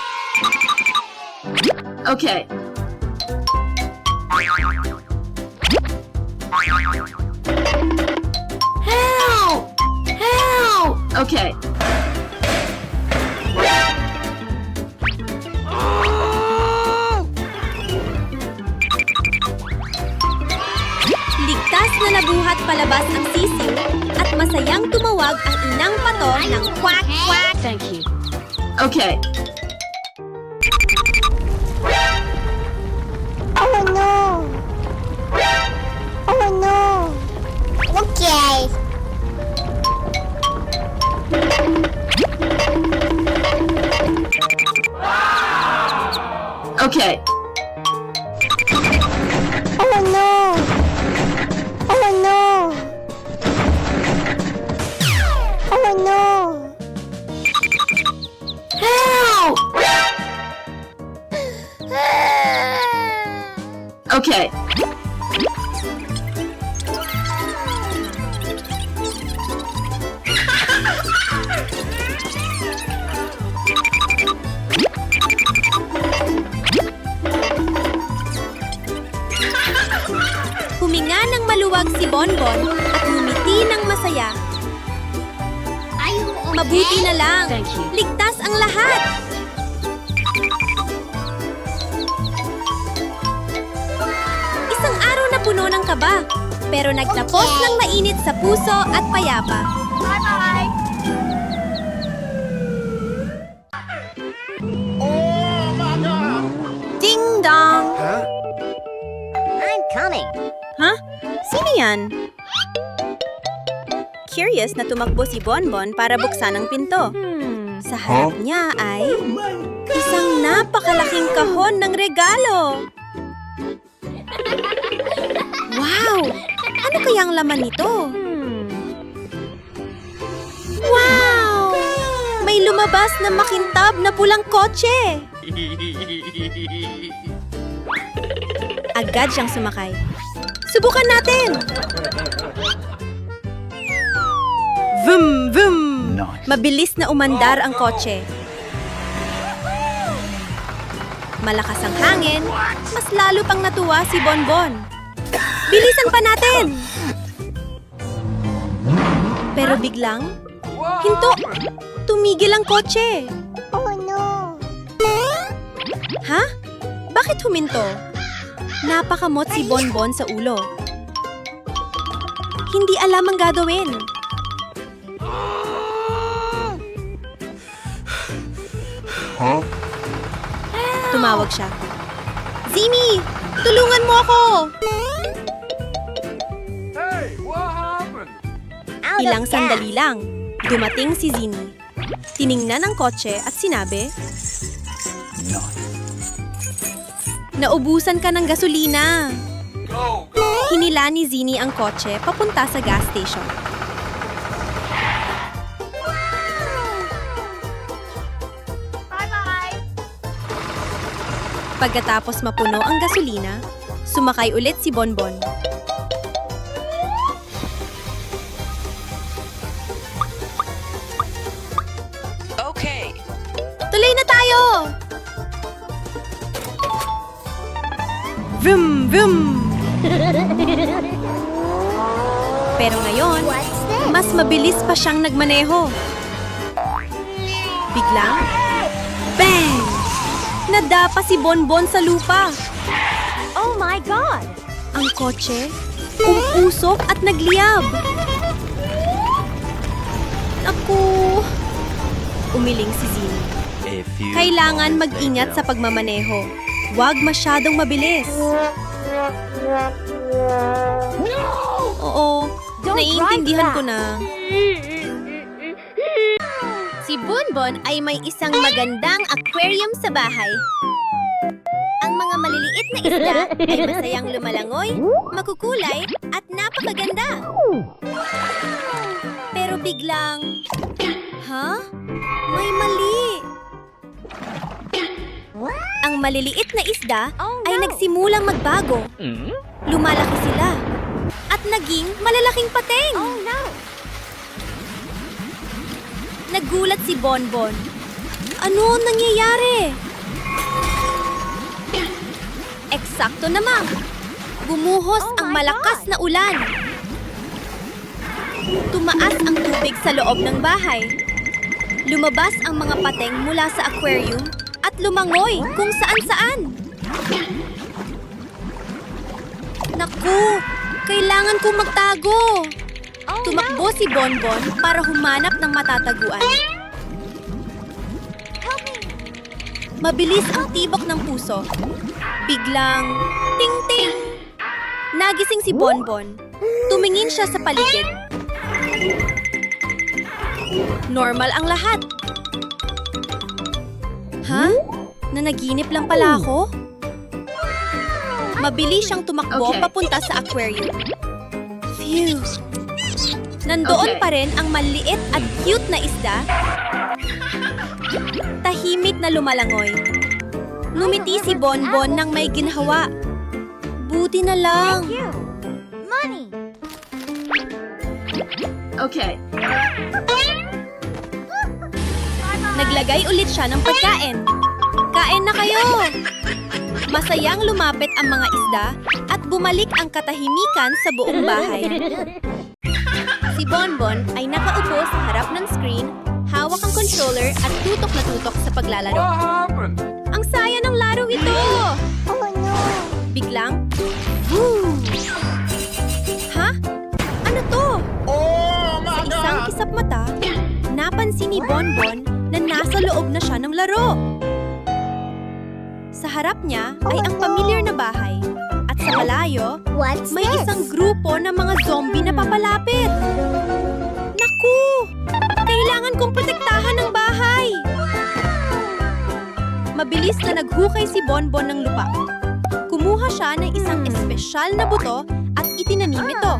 Okay. Help! Help! Okay. Ligtas na nabuhat palabas ang sisiw at masayang tumawag ang inang pato ng quack quack. Thank you. Okay. Oh no! Oh no! Okay. Okay. Oh no! Oh no! Oh no! Help! Okay. Huminga ng maluwag si Bonbon at ngumiti ng masaya. Mabuti na lang. Thank you. Ligtas ang lahat. Isang araw na puno ng kaba, pero nagtapos ng mainit sa puso at payapa. Bye-bye! Ding dong! I'm coming. Ha? Sino yan? Curious na tumakbo si Bonbon para buksan ang pinto. Sa harap niya ay isang napakalaking kahon ng regalo. Wow! Ano kayang laman nito? Wow! May lumabas na makintab na pulang kotse. Agad siyang sumakay. Subukan natin! Vroom, vroom! Mabilis na umandar ang kotse. Malakas ang hangin, mas lalo pang natuwa si Bonbon. Bilisan pa natin! Pero biglang, hinto! Tumigil ang kotse! Oh no! Ha? Bakit huminto? Napakamot si Bonbon sa ulo. Hindi alam ang gagawin. Tumawag siya. Zini! Tulungan mo ako! Ilang sandali lang, dumating si Zini. Tiningnan ang kotse at sinabi, naubusan ka ng gasolina. Hinila ni Zini ang kotse papunta sa gas station. Pagkatapos mapuno ang gasolina, sumakay ulit si Bonbon. Okay. Tuloy na tayo! Vroom, vroom! Pero ngayon, What's this? mas mabilis pa siyang nagmaneho. Biglang, bang! Nadapa si Bonbon sa lupa. Oh my God! Ang kotse, umusok at nagliyab. Naku! Umiling si Zini. Kailangan mag-ingat sa pagmamaneho. Huwag masyadong mabilis. Oo, naiintindihan ko na. Si Bonbon ay may isang magandang aquarium sa bahay. Ang mga maliliit na isda ay masayang lumalangoy, makukulay, at napakaganda. Pero biglang... Ha? May mali! Ang maliliit na isda ay nagsimulang magbago. Lumalaki sila. At naging malalaking pateng. Oh no! Nagulat si Bonbon. Ano ang nangyayari? Eksakto naman. Bumuhos ang malakas na ulan. Tumaas ang tubig sa loob ng bahay. Lumabas ang mga pateng mula sa aquarium at lumangoy kung saan-saan. Naku! Kailangan kong magtago! Tumakbo si Bonbon para humanap ng matataguan. Mabilis ang tibok ng puso. Biglang, ting-ting! Nagising si Bonbon. Tumingin siya sa paligid. Normal ang lahat. Ha? Nanaginip lang pala ako? Mabilis siyang tumakbo Okay. papunta sa aquarium. Phew! Nandoon Okay. pa rin ang maliit at cute na isda. Tahimik na lumalangoy. Ngumiti si Bonbon nang may ginhawa. Buti na lang. Money. Okay. Naglagay ulit siya ng pagkain. Kain na kayo! Masayang lumapit ang mga isda at bumalik ang katahimikan sa buong bahay. Si Bonbon ay nakaupo sa harap ng screen, hawak ang controller at tutok na tutok sa paglalaro. Ang saya ng laro ito! Oh no. Biglang, woo! Ha? Ano to? Sa isang kisap mata, napansin ni Bonbon na nasa loob na siya ng laro. Sa harap niya ay ang pamilyar na bahay. At sa malayo, What's may this? isang grupo ng mga zombie na papalapit. Naku! Kailangan kong protektahan ng bahay! Mabilis na naghukay si Bonbon ng lupa. Kumuha siya ng isang espesyal na buto at itinanim ito.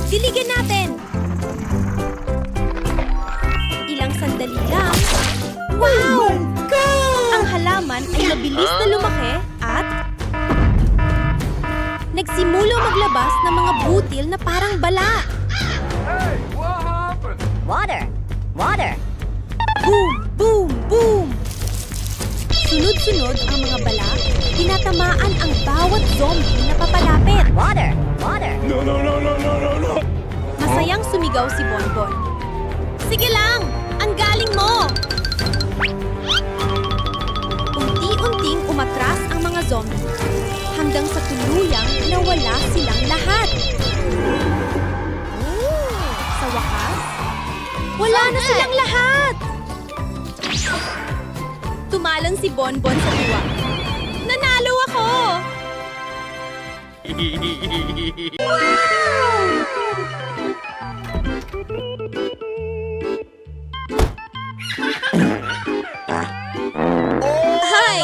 Diligan natin! Ilang sandali lang. Wow! Ang halaman ay mabilis na lumaki at nagsimula maglabas ng mga butil na parang bala. Water. Water. Boom! Boom! Boom! Sunod-sunod ang mga bala, tinatamaan ang bawat zombie na papalapit. Water. Water. Masayang sumigaw si Bonbon. Sige lang! Ang galing mo! Unti-unting umatras ang mga zombie hanggang sa tuluyang nawala silang lahat. Sa wakas, wala na silang lahat! Tumalon si Bonbon sa tuwa. Nanalo ako! Hay!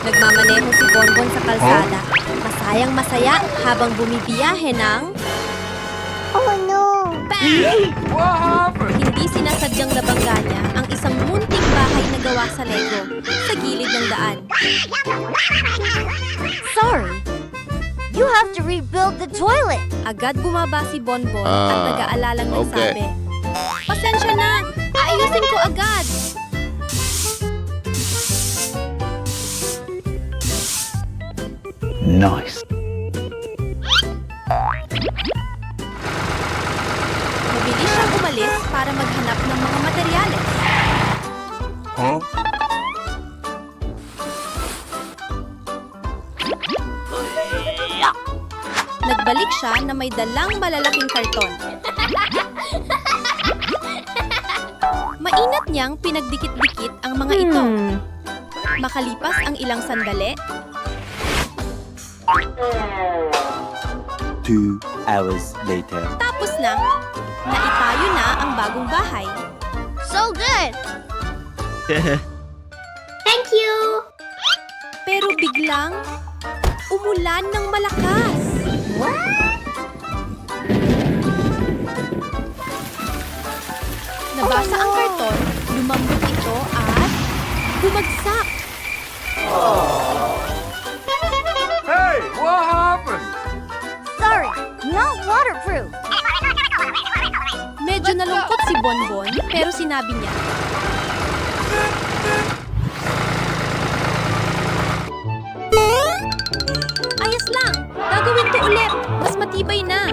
Nagmamaneho si Bonbon sa kalsada. Masayang masaya habang bumibiyahe ng Oh no. bang! Hindi sinasadyang nabangga niya ang isang munting bahay na gawa sa Lego sa gilid ng daan. Sorry. You have to rebuild the toilet. Agad bumaba si Bonbon at nag-aalalang okay. nagsabi, "Pasensya na! Aayusin ko agad!" Nice. Mabilis siyang umalis para maghanap ng mga materyales. Huh? Nagbalik siya na may dalang malalaking karton. Mainat niyang pinagdikit-dikit ang mga ito. Makalipas ang ilang sandali, 2 hours later. tapos na, naitayo na ang bagong bahay. So good. Thank you. Pero biglang, umulan ng malakas. Nabasa ang karton, lumambot ito at bumagsak. Sorry. Not waterproof. Medyo nalungkot si Bonbon, pero sinabi niya, ayos lang! Gagawin to ulit! Mas matibay na!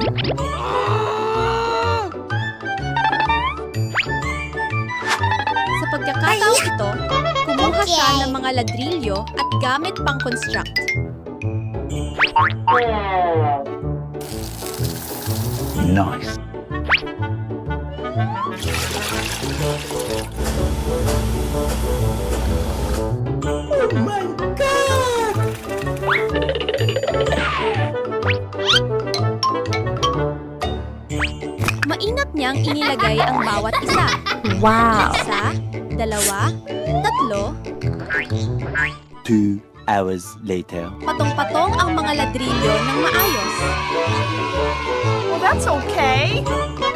Sa pagkakataong ito, kumuha siya ng mga ladrilyo at gamit pang construct. Nice. Maingat niyang inilagay ang bawat isa. Wow. Isa, dalawa, tatlo, 2 hours later. patong-patong ang mga ladrilyo ng maayos. Well, that's okay.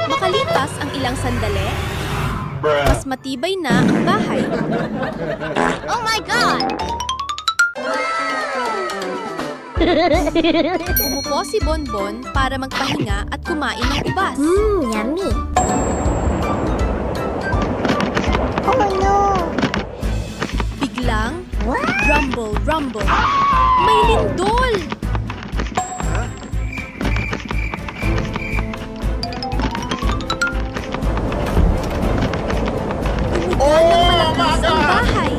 Makalipas ang ilang sandali, mas matibay na ang bahay. Oh my God! Umupo si Bonbon para magpahinga at kumain ng ubas. Yummy. Oh no! Biglang, rumble, rumble. May lindol! Tumugan ng malakas ang bahay.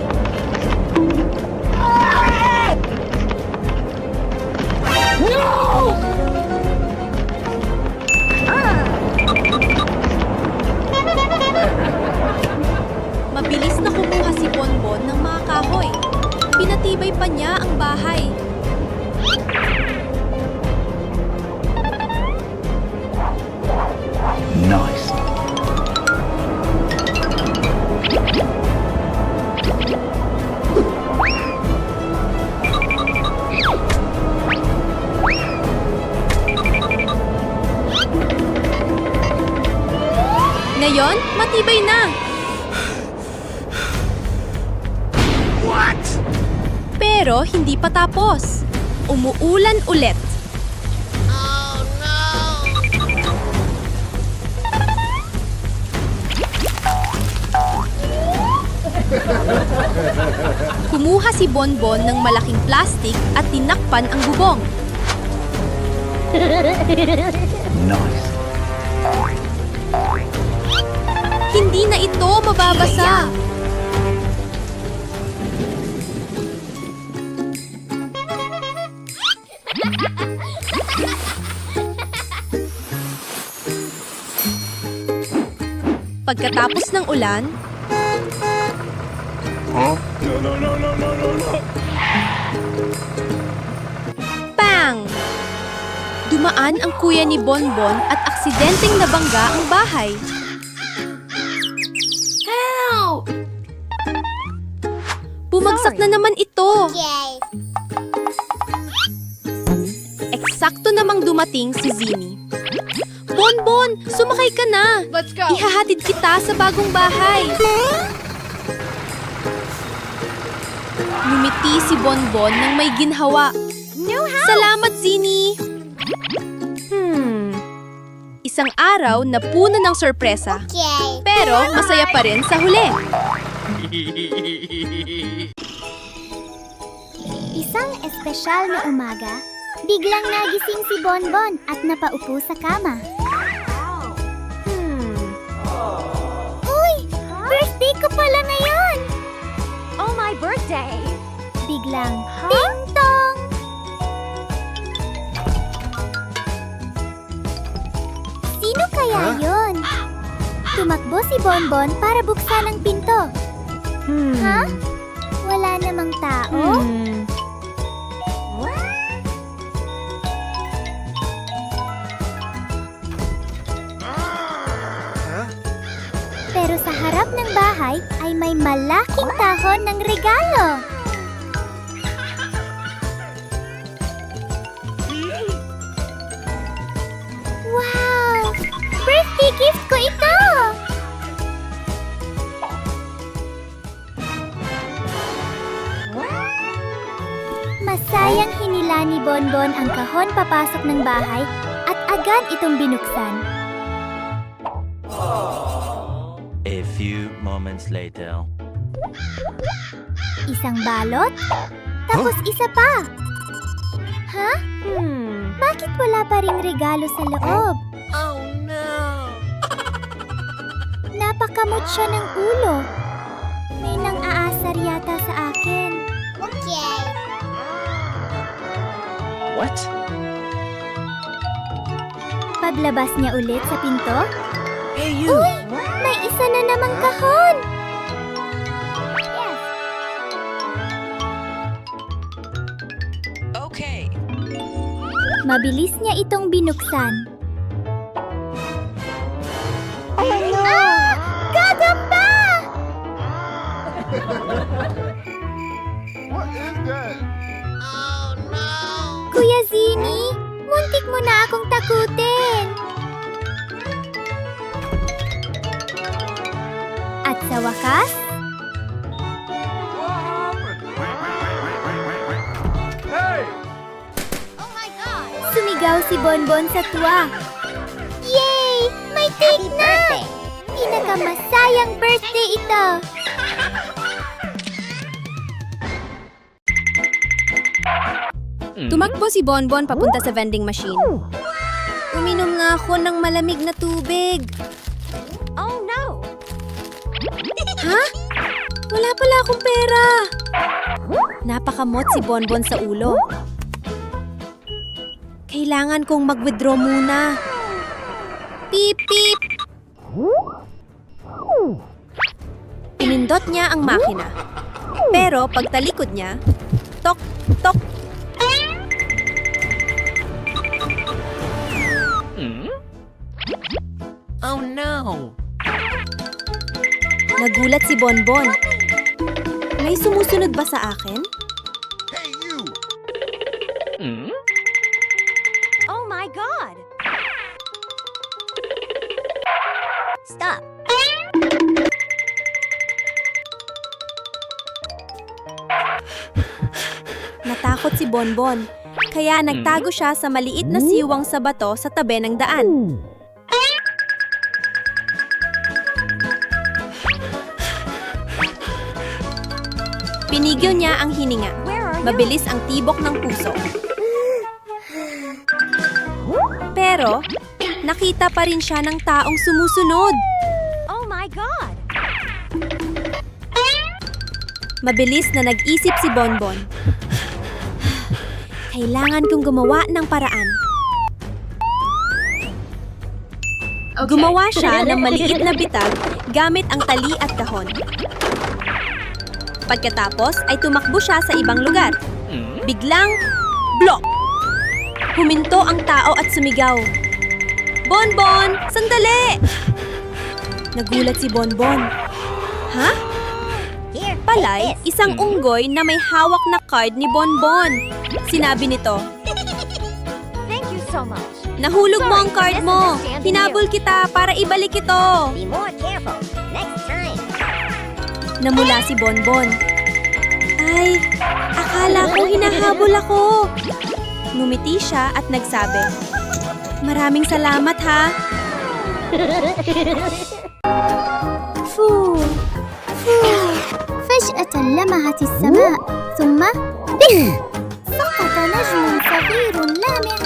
Mabilis na kumuha si Bonbon ng mga kahoy. Pinatibay pa niya ang bahay. Nice. Ngayon, matibay na. Pero hindi pa tapos. Umuulan ulit. Kumuha si Bonbon ng malaking plastik at tinakpan ang bubong. Nice. Hindi na ito mababasa. Pagkatapos ng ulan, Bang! Dumaan ang kuya ni Bonbon at aksidenteng nabangga ang bahay. Help! Bumagsak na naman ito. Yay! Eksakto namang dumating si Zini. Bonbon, sumakay ka na. Let's go! Ihahatid kita sa bagong bahay. Ngumiti si Bonbon nang may ginhawa. Salamat, Zini! Isang araw na puno ng sorpresa. Yay! Pero masaya pa rin sa huli. Isang espesyal na umaga, biglang nagising si Bonbon at napaupo sa kama. Uy! Birthday ko pala ngayon! Oh, my birthday. Biglang, ting-tong! Sino kaya yun? Tumakbo si Bonbon para buksan ang pinto. Ha? Wala namang tao? Pero sa harap ng bahay ay may malaking kahon ng regalo. Wow! Birthday gift ko ito! Masayang hinila ni Bonbon ang kahon papasok ng bahay at agad itong binuksan. A few moments later. Isang balot? Tapos isa pa. Ha? Bakit wala pa ring regalo sa loob? Oh no! Napakamot siya ng ulo. May nang-aasar yata sa akin. Okay. What? Paglabas niya ulit sa pinto, Hey you! uy! May isa na namang kahon! Yes. Okay. Mabilis niya itong binuksan. Ah! Gagamba! Kuya Zini, muntik mo na akong takutin. At sa wakas, sumigaw si Bonbon sa tuwa. Yay! May cake na! Pinakamasayang birthday ito! Tumakbo si Bonbon papunta sa vending machine. Uminom nga ako ng malamig na tubig. Oh no! Ha? Wala pala akong pera. Napakamot si Bonbon sa ulo. Kailangan kong mag-withdraw muna. Beep, beep. Pinindot niya ang makina. Pero pagtalikod niya, tok, tok. Oh no! Nagulat si Bonbon. May sumusunod ba sa akin? Oh my god! Stop! Natakot si Bonbon, kaya nagtago siya sa maliit na siwang sa bato sa tabi ng daan. Pinigil niya ang hininga. Mabilis ang tibok ng puso. Pero, nakita pa rin siya ng taong sumusunod. Oh my god! Mabilis na nag-isip si Bonbon. Kailangan kong gumawa ng paraan. Okay. Gumawa siya ng maliit na bitag gamit ang tali at kahon. Pagkatapos ay tumakbo siya sa ibang lugar. Biglang, blok! Huminto ang tao at sumigaw. Bonbon! Sandali! Nagulat si Bonbon. Ha? Palay, isang unggoy na may hawak na card ni Bonbon. Sinabi nito, Thank you so much. nahulog mo ang card mo. Hinabol kita para ibalik ito. Be more careful next time. Namula si Bonbon. Ay, akala ko hinahabol ako. Ngumiti siya at nagsabi, maraming salamat ha. فو فجأة لمعت السماء ثم بخ سقط نجم صغير لامع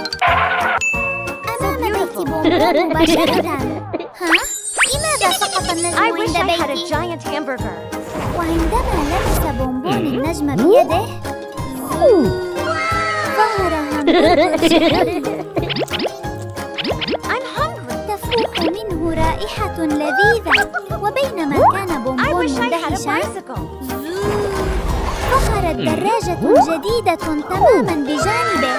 أمام بيت بونبون مباشرة. ها؟ لماذا سقط النجم I wish عند I had a بيتي؟ giant hamburger. وعندما لمس بونبون النجم بيده ظهر همبرجر I'm hungry. تفوح منه رائحة لذيذة. وبينما كان I بونبون wish I had a مندهشا bicycle. ظهرت دراجة جديدة تماما بجانبه.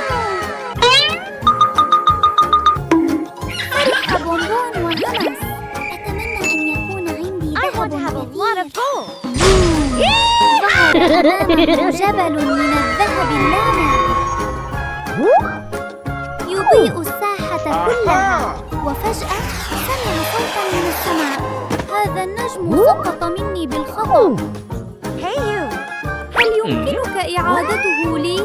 فرح بونبون وهمس. أتمنى أن يكون عندي I want ذهب to have a lot of كثير. gold. ظهر أمامه جبل من الذهب اللامع يضيء الساحة كلها. وفجأة سمع صوتا من السماء. هذا النجم سقط مني بالخطأ. Hey you! هل يمكنك إعادته لي؟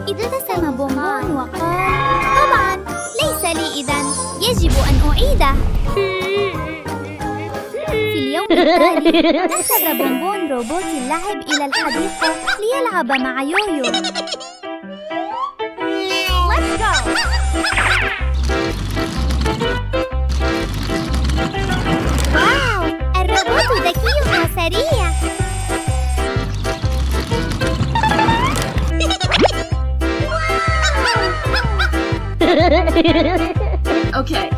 ابتسم بونبون وقال طبعا ليس لي إذن يجب أن أعيده. وبالتالي نفذ بونبون روبوت اللعب إلى الحديقة ليلعب مع يويو. Let's go. واو! الروبوت ذكي وسريع. Okay.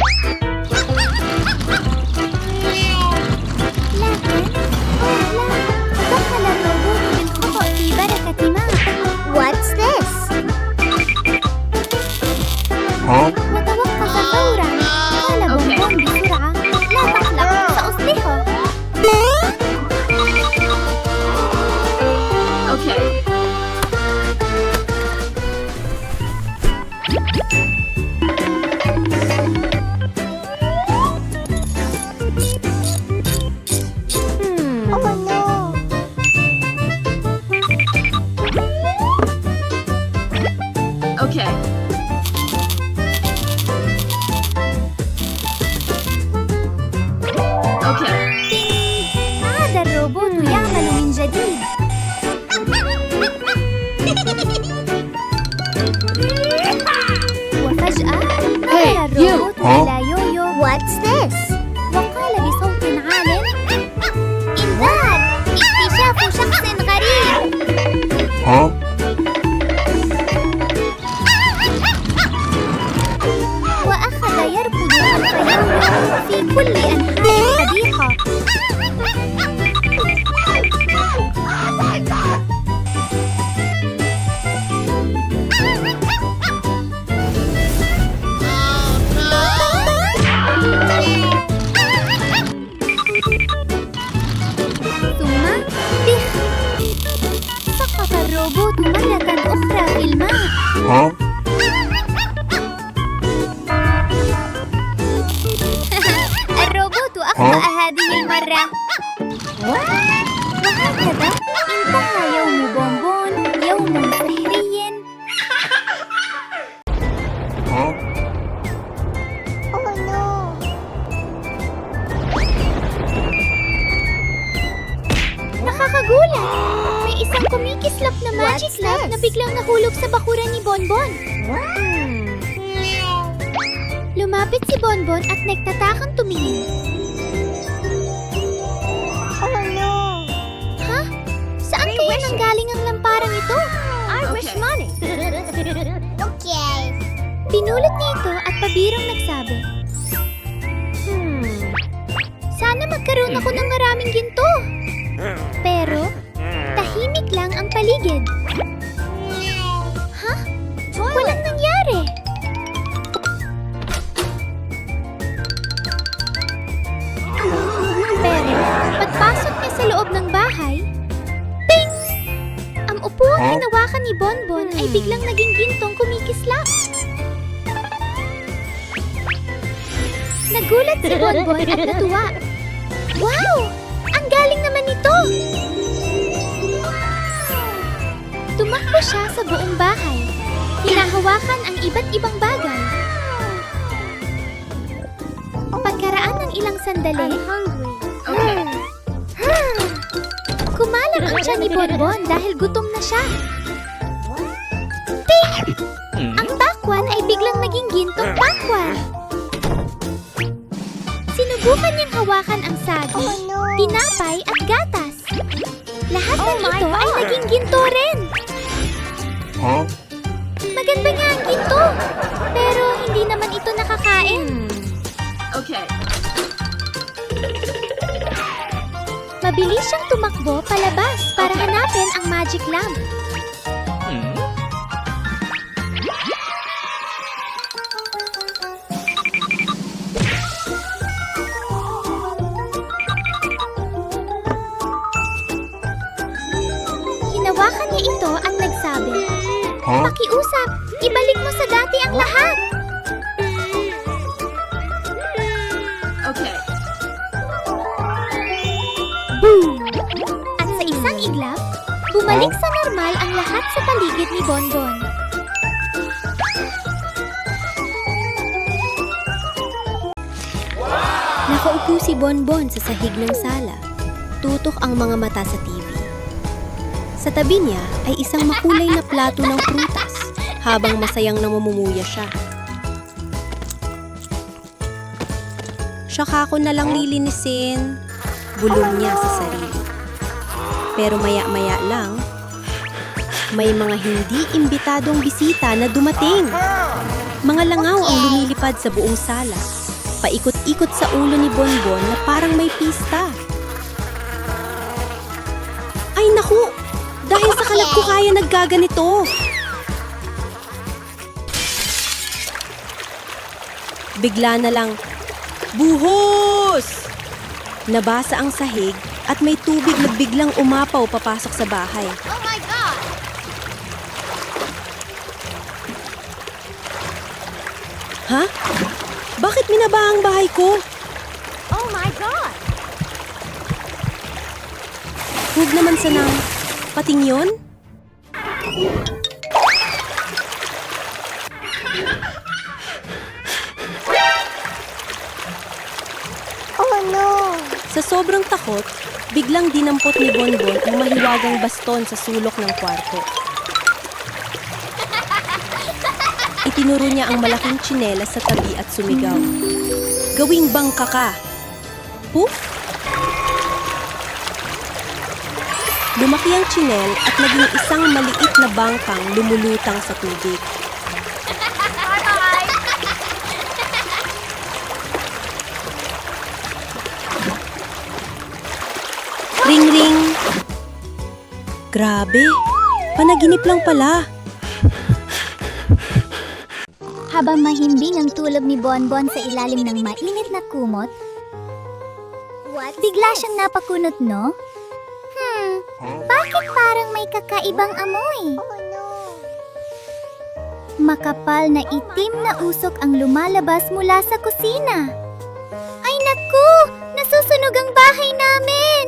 لكن لا، دخل الروبوت بالخطأ في بركة ماء. What's this؟ Huh? وتوقف فورا. قال بونبون بسرعة: لا تقلق، سأصلحه. Okay. Oh no! Okay. Okay. عاد الروبوت يعمل من جديد. وفجأة نظر الروبوت إلى يويو. What's this؟ وقال بصوت عال: إنذار! اكتشاف شخص غريب. Huh? وأخذ يركض خلف يويو في كل أنحاء الحديقة. ثم بخ! سقط الروبوت مرة أخرى في الماء. Huh? الروبوت أخطأ هذه المرة. وهكذا انتهى يوم بونبون، يوم سحري. Huh? Oh no! Nakakagulat! May isang kumikislap na magic lamp na biglang nahulog sa bakuran ni Bonbon. Lumapit si Bonbon at nagtatakang tumingin. Oh no! Ha? Saan kaya nanggaling ang lamparang ito? I wish Okay. money. Okay. Pinulot niya ito at pabirong nagsabi, sana magkaroon ako ng maraming ginto. Pero, tahimik lang ang paligid. Ha? Walang nangyari. Pero, pagpasok niya sa loob ng bahay, ping! Ang upuang Huh? hinawakan ni Bonbon ay biglang naging gintong kumikislap. Nagulat si Bonbon at natuwa. Wow! Ang galing naman nito! Tumakbo siya sa buong bahay. Hinahawakan ang iba't ibang bagay. Pagkaraan ng ilang sandali, Okay. kumalang ang tiyan ni Bonbon dahil gutom na siya. Ting! Ang pakwan ay biglang naging gintong pakwan. Sinubukan niyang hawakan ang saging, tinapay at gatas. Lahat ng ito ay naging ginto rin. Huh? Maganda nga ang ginto, pero hindi naman ito nakakain. Okay. Mabilis siyang tumakbo palabas para hanapin ang magic lamp. Hinawakan niya ito at nagsabi, Huh? "Pakiusap, ibalik mo sa dati ang lahat." Okay. Boom! At sa isang iglap, bumalik sa normal ang lahat sa paligid ni Bonbon. Nakaupo si Bonbon sa sahig ng sala. Nakatutok ang mga mata sa TV. Sa tabi niya ay isang makulay na plato ng prutas habang masayang namumumuya siya. Saka ko na lang lilinisin, bulong niya sa sarili. Pero maya-maya lang, may mga hindi imbitadong bisita na dumating. Mga langaw ang lumilipad sa buong sala. Paikot-ikot sa ulo ni Bonbon na parang may pista. Ay naku! Dahil sa kalat ko kaya naggaganito. Bigla na lang, buhos! Nabasa ang sahig at may tubig na biglang umapaw papasok sa bahay. Oh my God! Ha? Bakit minaba ang bahay ko? Oh my God! Huwag naman sanang pating yun? Oh no! Sa sobrang takot, biglang dinampot ni Bonbon ang mahiwagang baston sa sulok ng kwarto. Itinuro niya ang malaking tsinelas sa tabi at sumigaw. Gawing bangka ka! Poof! Lumaki ang tsinel at naging isang maliit na bangkang lumulutang sa tubig. Ring-ring! Grabe! Panaginip lang pala! Habang mahimbing ang tulog ni Bonbon sa ilalim ng mainit na kumot, bigla siyang napakunot, no? Bakit parang may kakaibang amoy? Makapal na itim na usok ang lumalabas mula sa kusina. Ay naku! Nasusunog ang bahay namin!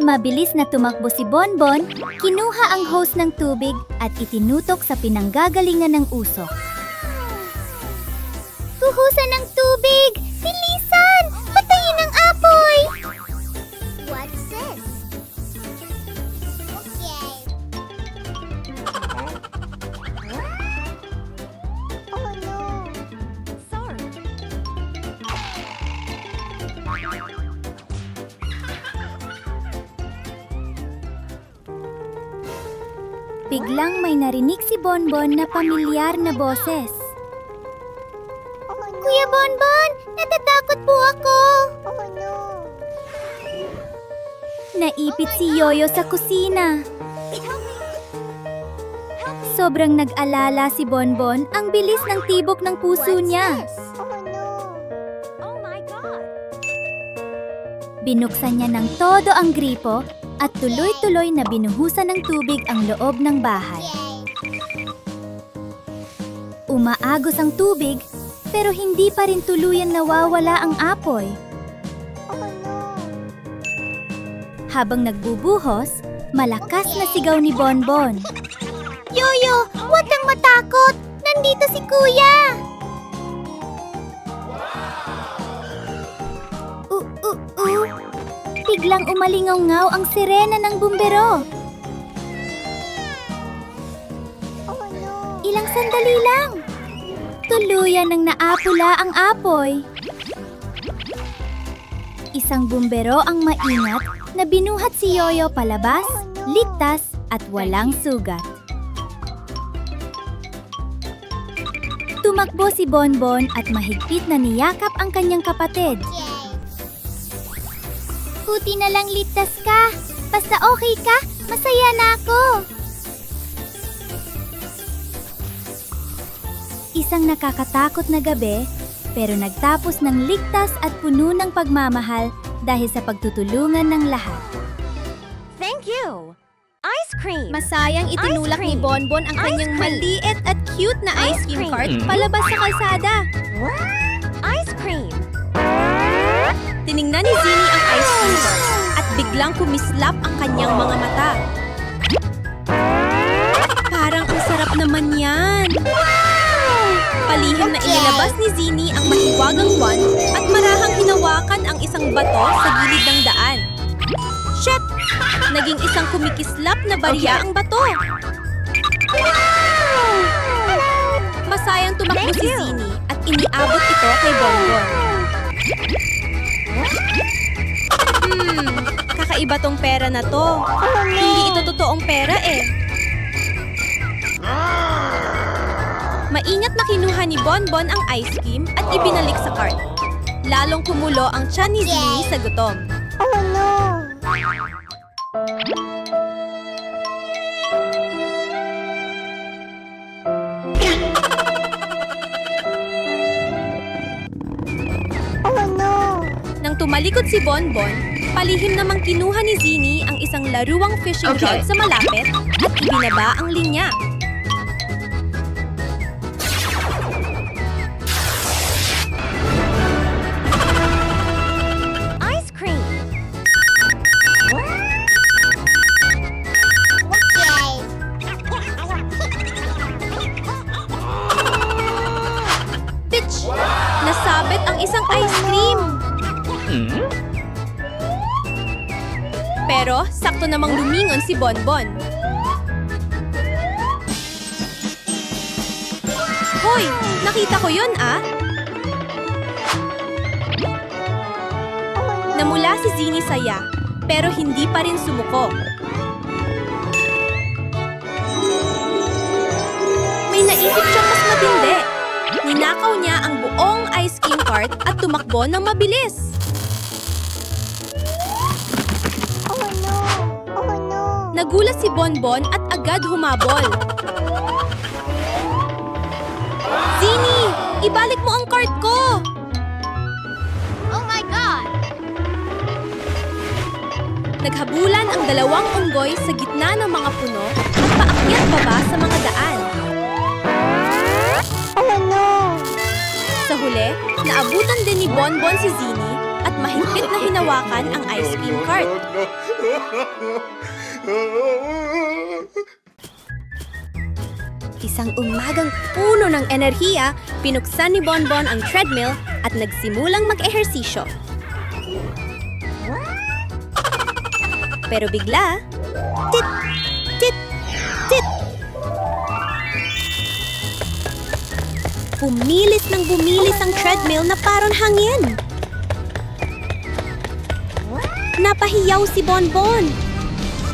Mabilis na tumakbo si Bonbon, kinuha ang hose ng tubig at itinutok sa pinanggagalingan ng usok. Buhusan ng tubig! Bilisan! Patayin ang apoy! What's this? Okay. Oh no! Sorry. Biglang may narinig si Bonbon na pamilyar na boses. Kuya Bonbon, natatakot po ako! Naipit si Yoyo sa kusina. Sobrang nag-alala si Bonbon, ang bilis ng tibok ng puso niya. Oh my God! Binuksan niya ng todo ang gripo at tuloy-tuloy na binuhusan ng tubig ang loob ng bahay. Umaagos ang tubig, pero hindi pa rin tuluyan nawawala ang apoy. Habang nagbubuhos, malakas na sigaw ni Bonbon. Yoyo, huwag kang matakot! Nandito si Kuya! Biglang umalingaw-ngaw ang sirena ng bumbero. Ilang sandali lang. Tuluyan nang naapula ang apoy. Isang bumbero ang maingat na binuhat si Yoyo palabas, ligtas at walang sugat. Tumakbo si Bonbon at mahigpit na niyakap ang kanyang kapatid. Buti na lang ligtas ka. Basta okay ka, masaya na ako. Isang nakakatakot na gabi, pero nagtapos ng ligtas at puno ng pagmamahal dahil sa pagtutulungan ng lahat. Thank you! Ice cream! Masayang itinulak ni Ice cream. Bonbon ang kanyang Ice cream. maliit at cute na ice cream Ice cart cream. palabas sa kalsada. Ice cream! Tiningnan ni Zinnie ang ice cream cart at biglang kumislap ang kanyang mga mata. Parang ang sarap naman yan. Wow! Palihim na inilabas ni Zini ang mahiwagang wand at marahang hinawakan ang isang bato sa gilid ng daan. Shit! Naging isang kumikislap na barya ang bato. Masayang tumakbo si Zini at iniabot ito kay Bonbon. Kakaiba tong pera na to. Hindi ito totoong pera eh. Maingat na kinuha ni Bonbon ang ice cream at ibinalik sa cart. Lalong kumulo ang tiyan ni Zini sa gutom. Oh no! Oh no! Nang tumalikod si Bonbon, palihim namang kinuha ni Zini ang isang laruang fishing rod sa malapit at ibinaba ang linya. Ice cream. Pitch! Nasabit ang isang ice cream! Pero sakto namang lumingon si Bonbon. Hoy! Nakita ko yun ah! Namula si Zini saya, pero hindi pa rin sumuko. May naisip siyang mas matindi. Ninakaw niya ang buong ice cream cart at tumakbo ng mabilis. Oh no! Oh no! Nagulat si Bonbon at agad humabol. Zini! Ibalik mo ang cart ko! Oh my God! Naghabulan ang dalawang unggoy sa gitna ng mga puno at paakyat baba sa mga daan. Oh no! Sa huli, naabutan din ni Bonbon si Zini at mahigpit na hinawakan ang ice cream cart. Isang umagang puno ng enerhiya, pinuksan ni Bonbon ang treadmill at nagsimulang mag-ehersisyo. Pero bigla, tit, tit, tit. Bumilis ng bumilis ang treadmill na parang hangin. Napahiyaw si Bonbon.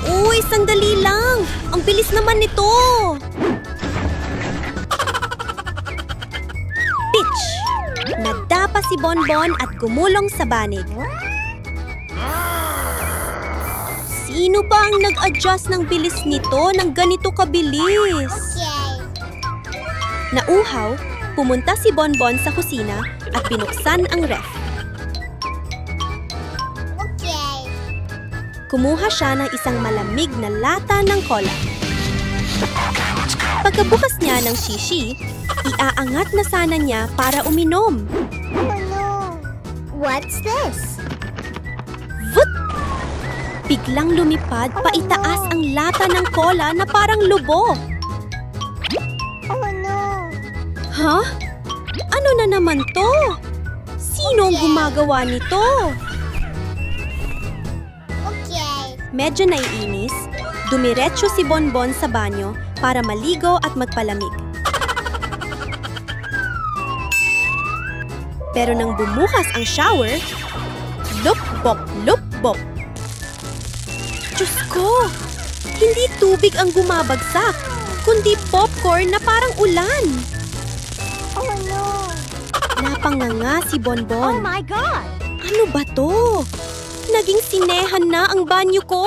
Uy, sandali lang. Ang bilis naman nito. Pitch! Nadapa si Bonbon at gumulong sa banig. Sino ba ang nag-adjust ng bilis nito ng ganito kabilis? Okay. Nauhaw, pumunta si Bonbon sa kusina at binuksan ang ref. Okay. Kumuha siya ng isang malamig na lata ng cola. Pagkabukas niya ng shishi, iaangat na sana niya para uminom. Oh no! What's this? Vut! Biglang lumipad paitaas ang lata ng cola na parang lubo. Oh no! Ha? Ano na naman to? Sino ang gumagawa nito? Okay. Medyo naiinis, dumiretso si Bonbon sa banyo para maligo at magpalamig. Pero nang bumukas ang shower, lupbok. Diyos ko! Hindi tubig ang gumabagsak, kundi popcorn na parang ulan. Oh no! Napanganga si Oh Bonbon. my God! Ano ba to? Naging sinehan na ang banyo ko.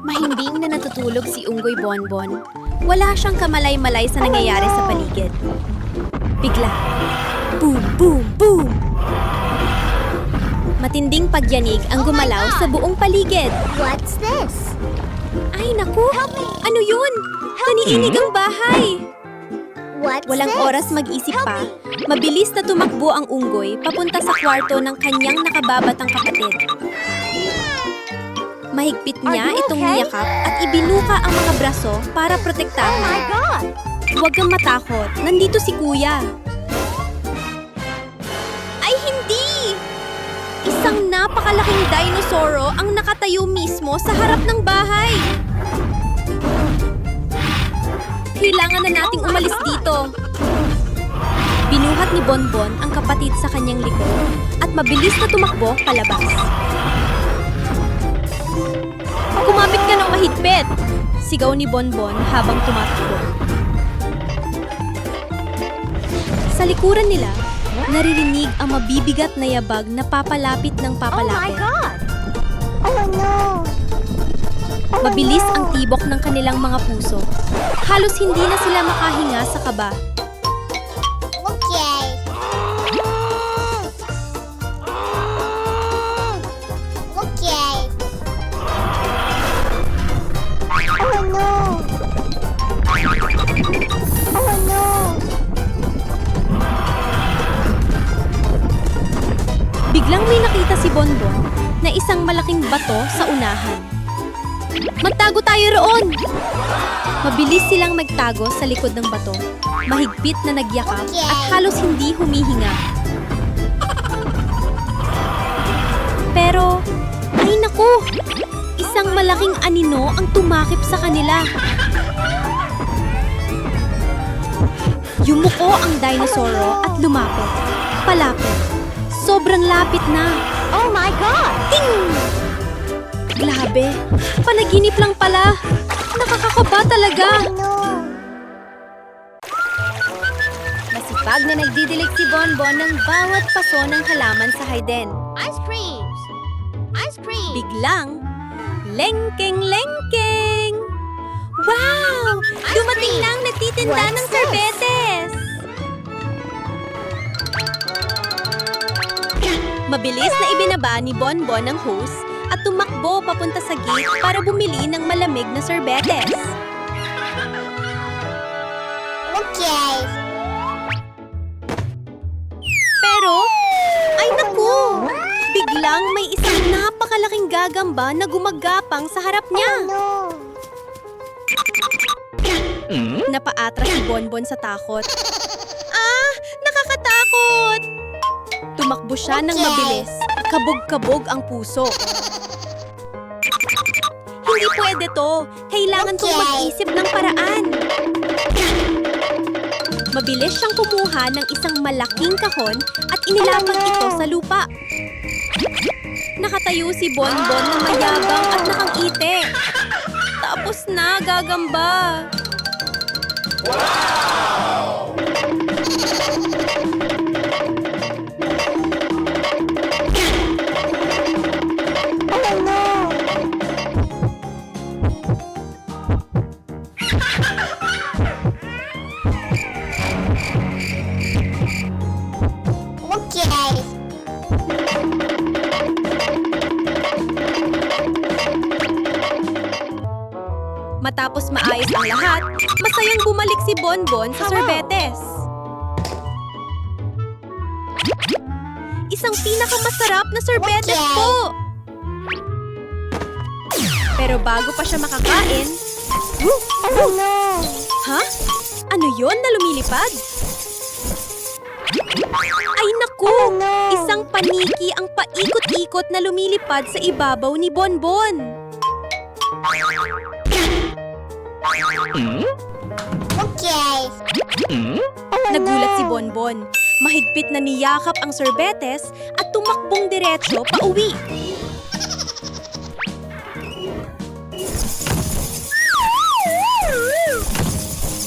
Mahimbing na natutulog si Unggoy Bonbon. Wala siyang kamalay-malay sa nangyayari sa paligid. Bigla, boom, boom, boom! Matinding pagyanig ang gumalaw sa buong paligid. What's this? Ay, naku! Ano yun? Naniinig ang bahay! What's Walang this? oras mag-isip pa. Mabilis na tumakbo ang unggoy papunta sa kwarto ng kanyang nakababatang kapatid. Mahigpit Are niya you itong okay? niyakap at ibinuka ang mga braso para Oh my protektahan. God! Huwag kang matakot, nandito si Kuya. Ay, hindi! Isang napakalaking dinosauro ang nakatayo mismo sa harap ng bahay. Kailangan na nating umalis dito. Binuhat ni Bonbon ang kapatid sa kanyang likod at mabilis na tumakbo palabas. Kumapit ka ng mahigpit! Sigaw ni Bonbon habang tumatakbo. Sa likuran nila, naririnig ang mabibigat na yabag na papalapit ng Oh my papalapit. God! Oh no! Mabilis ang tibok ng kanilang mga puso. Halos hindi na sila makahinga sa kaba. Okay. Okay. Oh no! Oh no! Biglang may nakita si Bonbon na isang malaking bato sa unahan. Magtago tayo roon! Mabilis silang magtago sa likod ng bato. Mahigpit na nagyakap at halos hindi humihinga. Pero, ay naku! Isang malaking anino ang tumakip sa kanila. Yumuko ang dinosauro at lumapit. Palapit. Sobrang lapit na. Oh my God! Ting! Grabe, panaginip lang pala. Nakakakaba talaga. Masipag na nagdidilig si Bonbon ng bawat paso ng halaman sa Hayden. Ice creams! Ice cream! Biglang, lengkeng-lengkeng! Wow! Dumating na ang nagtitinda What's ng this? sorbetes! Mabilis na ibinaba ni Bonbon ang hose at tumakbo papunta sa gate para bumili ng malamig na sorbetes. Okay. Pero, ay naku! Biglang may isang napakalaking gagamba na gumagapang sa harap niya. No. Napaatras si Bonbon sa takot. Ah! Nakakatakot! Tumakbo siya ng mabilis. Kabog-kabog ang puso. Hindi pwede to. Kailangan kong mag-isip ng paraan. Mabilis siyang kumuha ng isang malaking kahon at inilapag ito sa lupa. Nakatayo si Bonbon na mayabang at nakangiti. Tapos na, gagamba. Oh no. Okay. Matapos maayos ang lahat, masayang bumalik si Bonbon sa sorbetes. Isang pinakamasarap na sorbetes po! Pero bago pa siya makakain, Oh no. ha? Ano yon na lumilipad? Ay naku! Isang paniki ang paikot-ikot na lumilipad sa ibabaw ni Bonbon. Okay. Nagulat si Bonbon. Mahigpit na niyakap ang sorbetes at tumakbong diretso pauwi.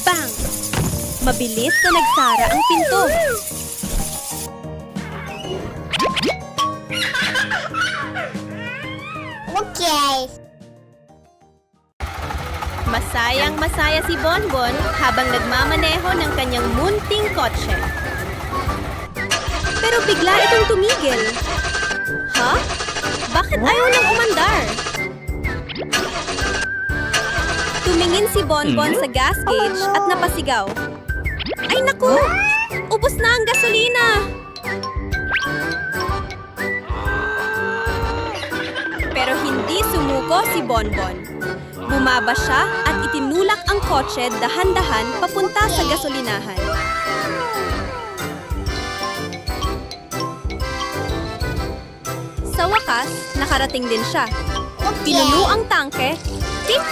Bang! Mabilis na nagsara ang pinto. Okay. Masayang masaya si Bonbon habang nagmamaneho ng kanyang munting kotse. Pero bigla itong tumigil. Ha? Bakit ayaw nang umandar? Tumingin si Bonbon sa gas gauge at napasigaw. Ay naku! Ubos na ang gasolina! Pero hindi Sumuko si Bonbon. Bumaba siya at itinulak ang kotse dahan-dahan papunta sa gasolinahan. Sa wakas, nakarating din siya. Pinuno ang tangke. Tip!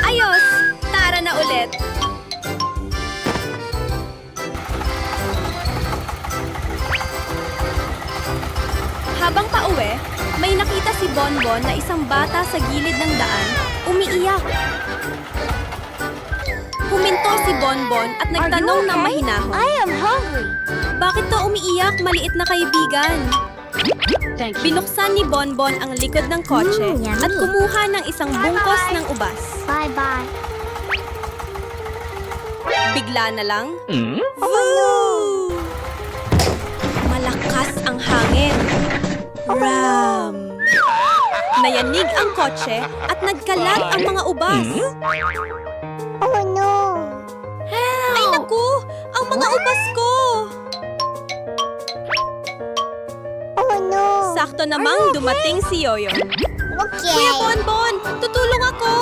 Ayos! Tara na ulit! Habang pauwi, may nakita si Bonbon na isang bata sa gilid ng daan, umiiyak. Huminto si Bonbon at nagtanong ng mahinahon. I am hungry. Bakit to umiiyak, maliit na kaibigan? Thank you. Binuksan ni Bonbon ang likod ng kotse yummy. at kumuha ng isang bungkos ng ubas. Bye-bye. Bigla na lang, Woo! Malakas ang hangin. Ram! Nayanig ang kotse at nagkalat ang mga ubas. Oh no. Ay naku! Ang mga ubas ko! Oh no. Sakto namang dumating si Yoyo. Okay. Kuya Bonbon, tutulong ako!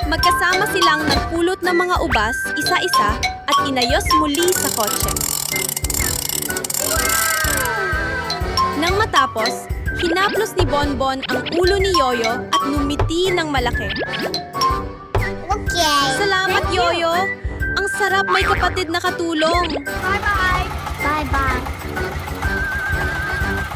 Magkasama silang nagpulot ng mga ubas, isa-isa, at inayos muli sa kotse. Nang matapos, hinaplos ni Bonbon ang ulo ni Yoyo at numiti ng malaki. Okay. Salamat, Yoyo! Ang sarap may kapatid na katulong. Bye-bye. Bye-bye.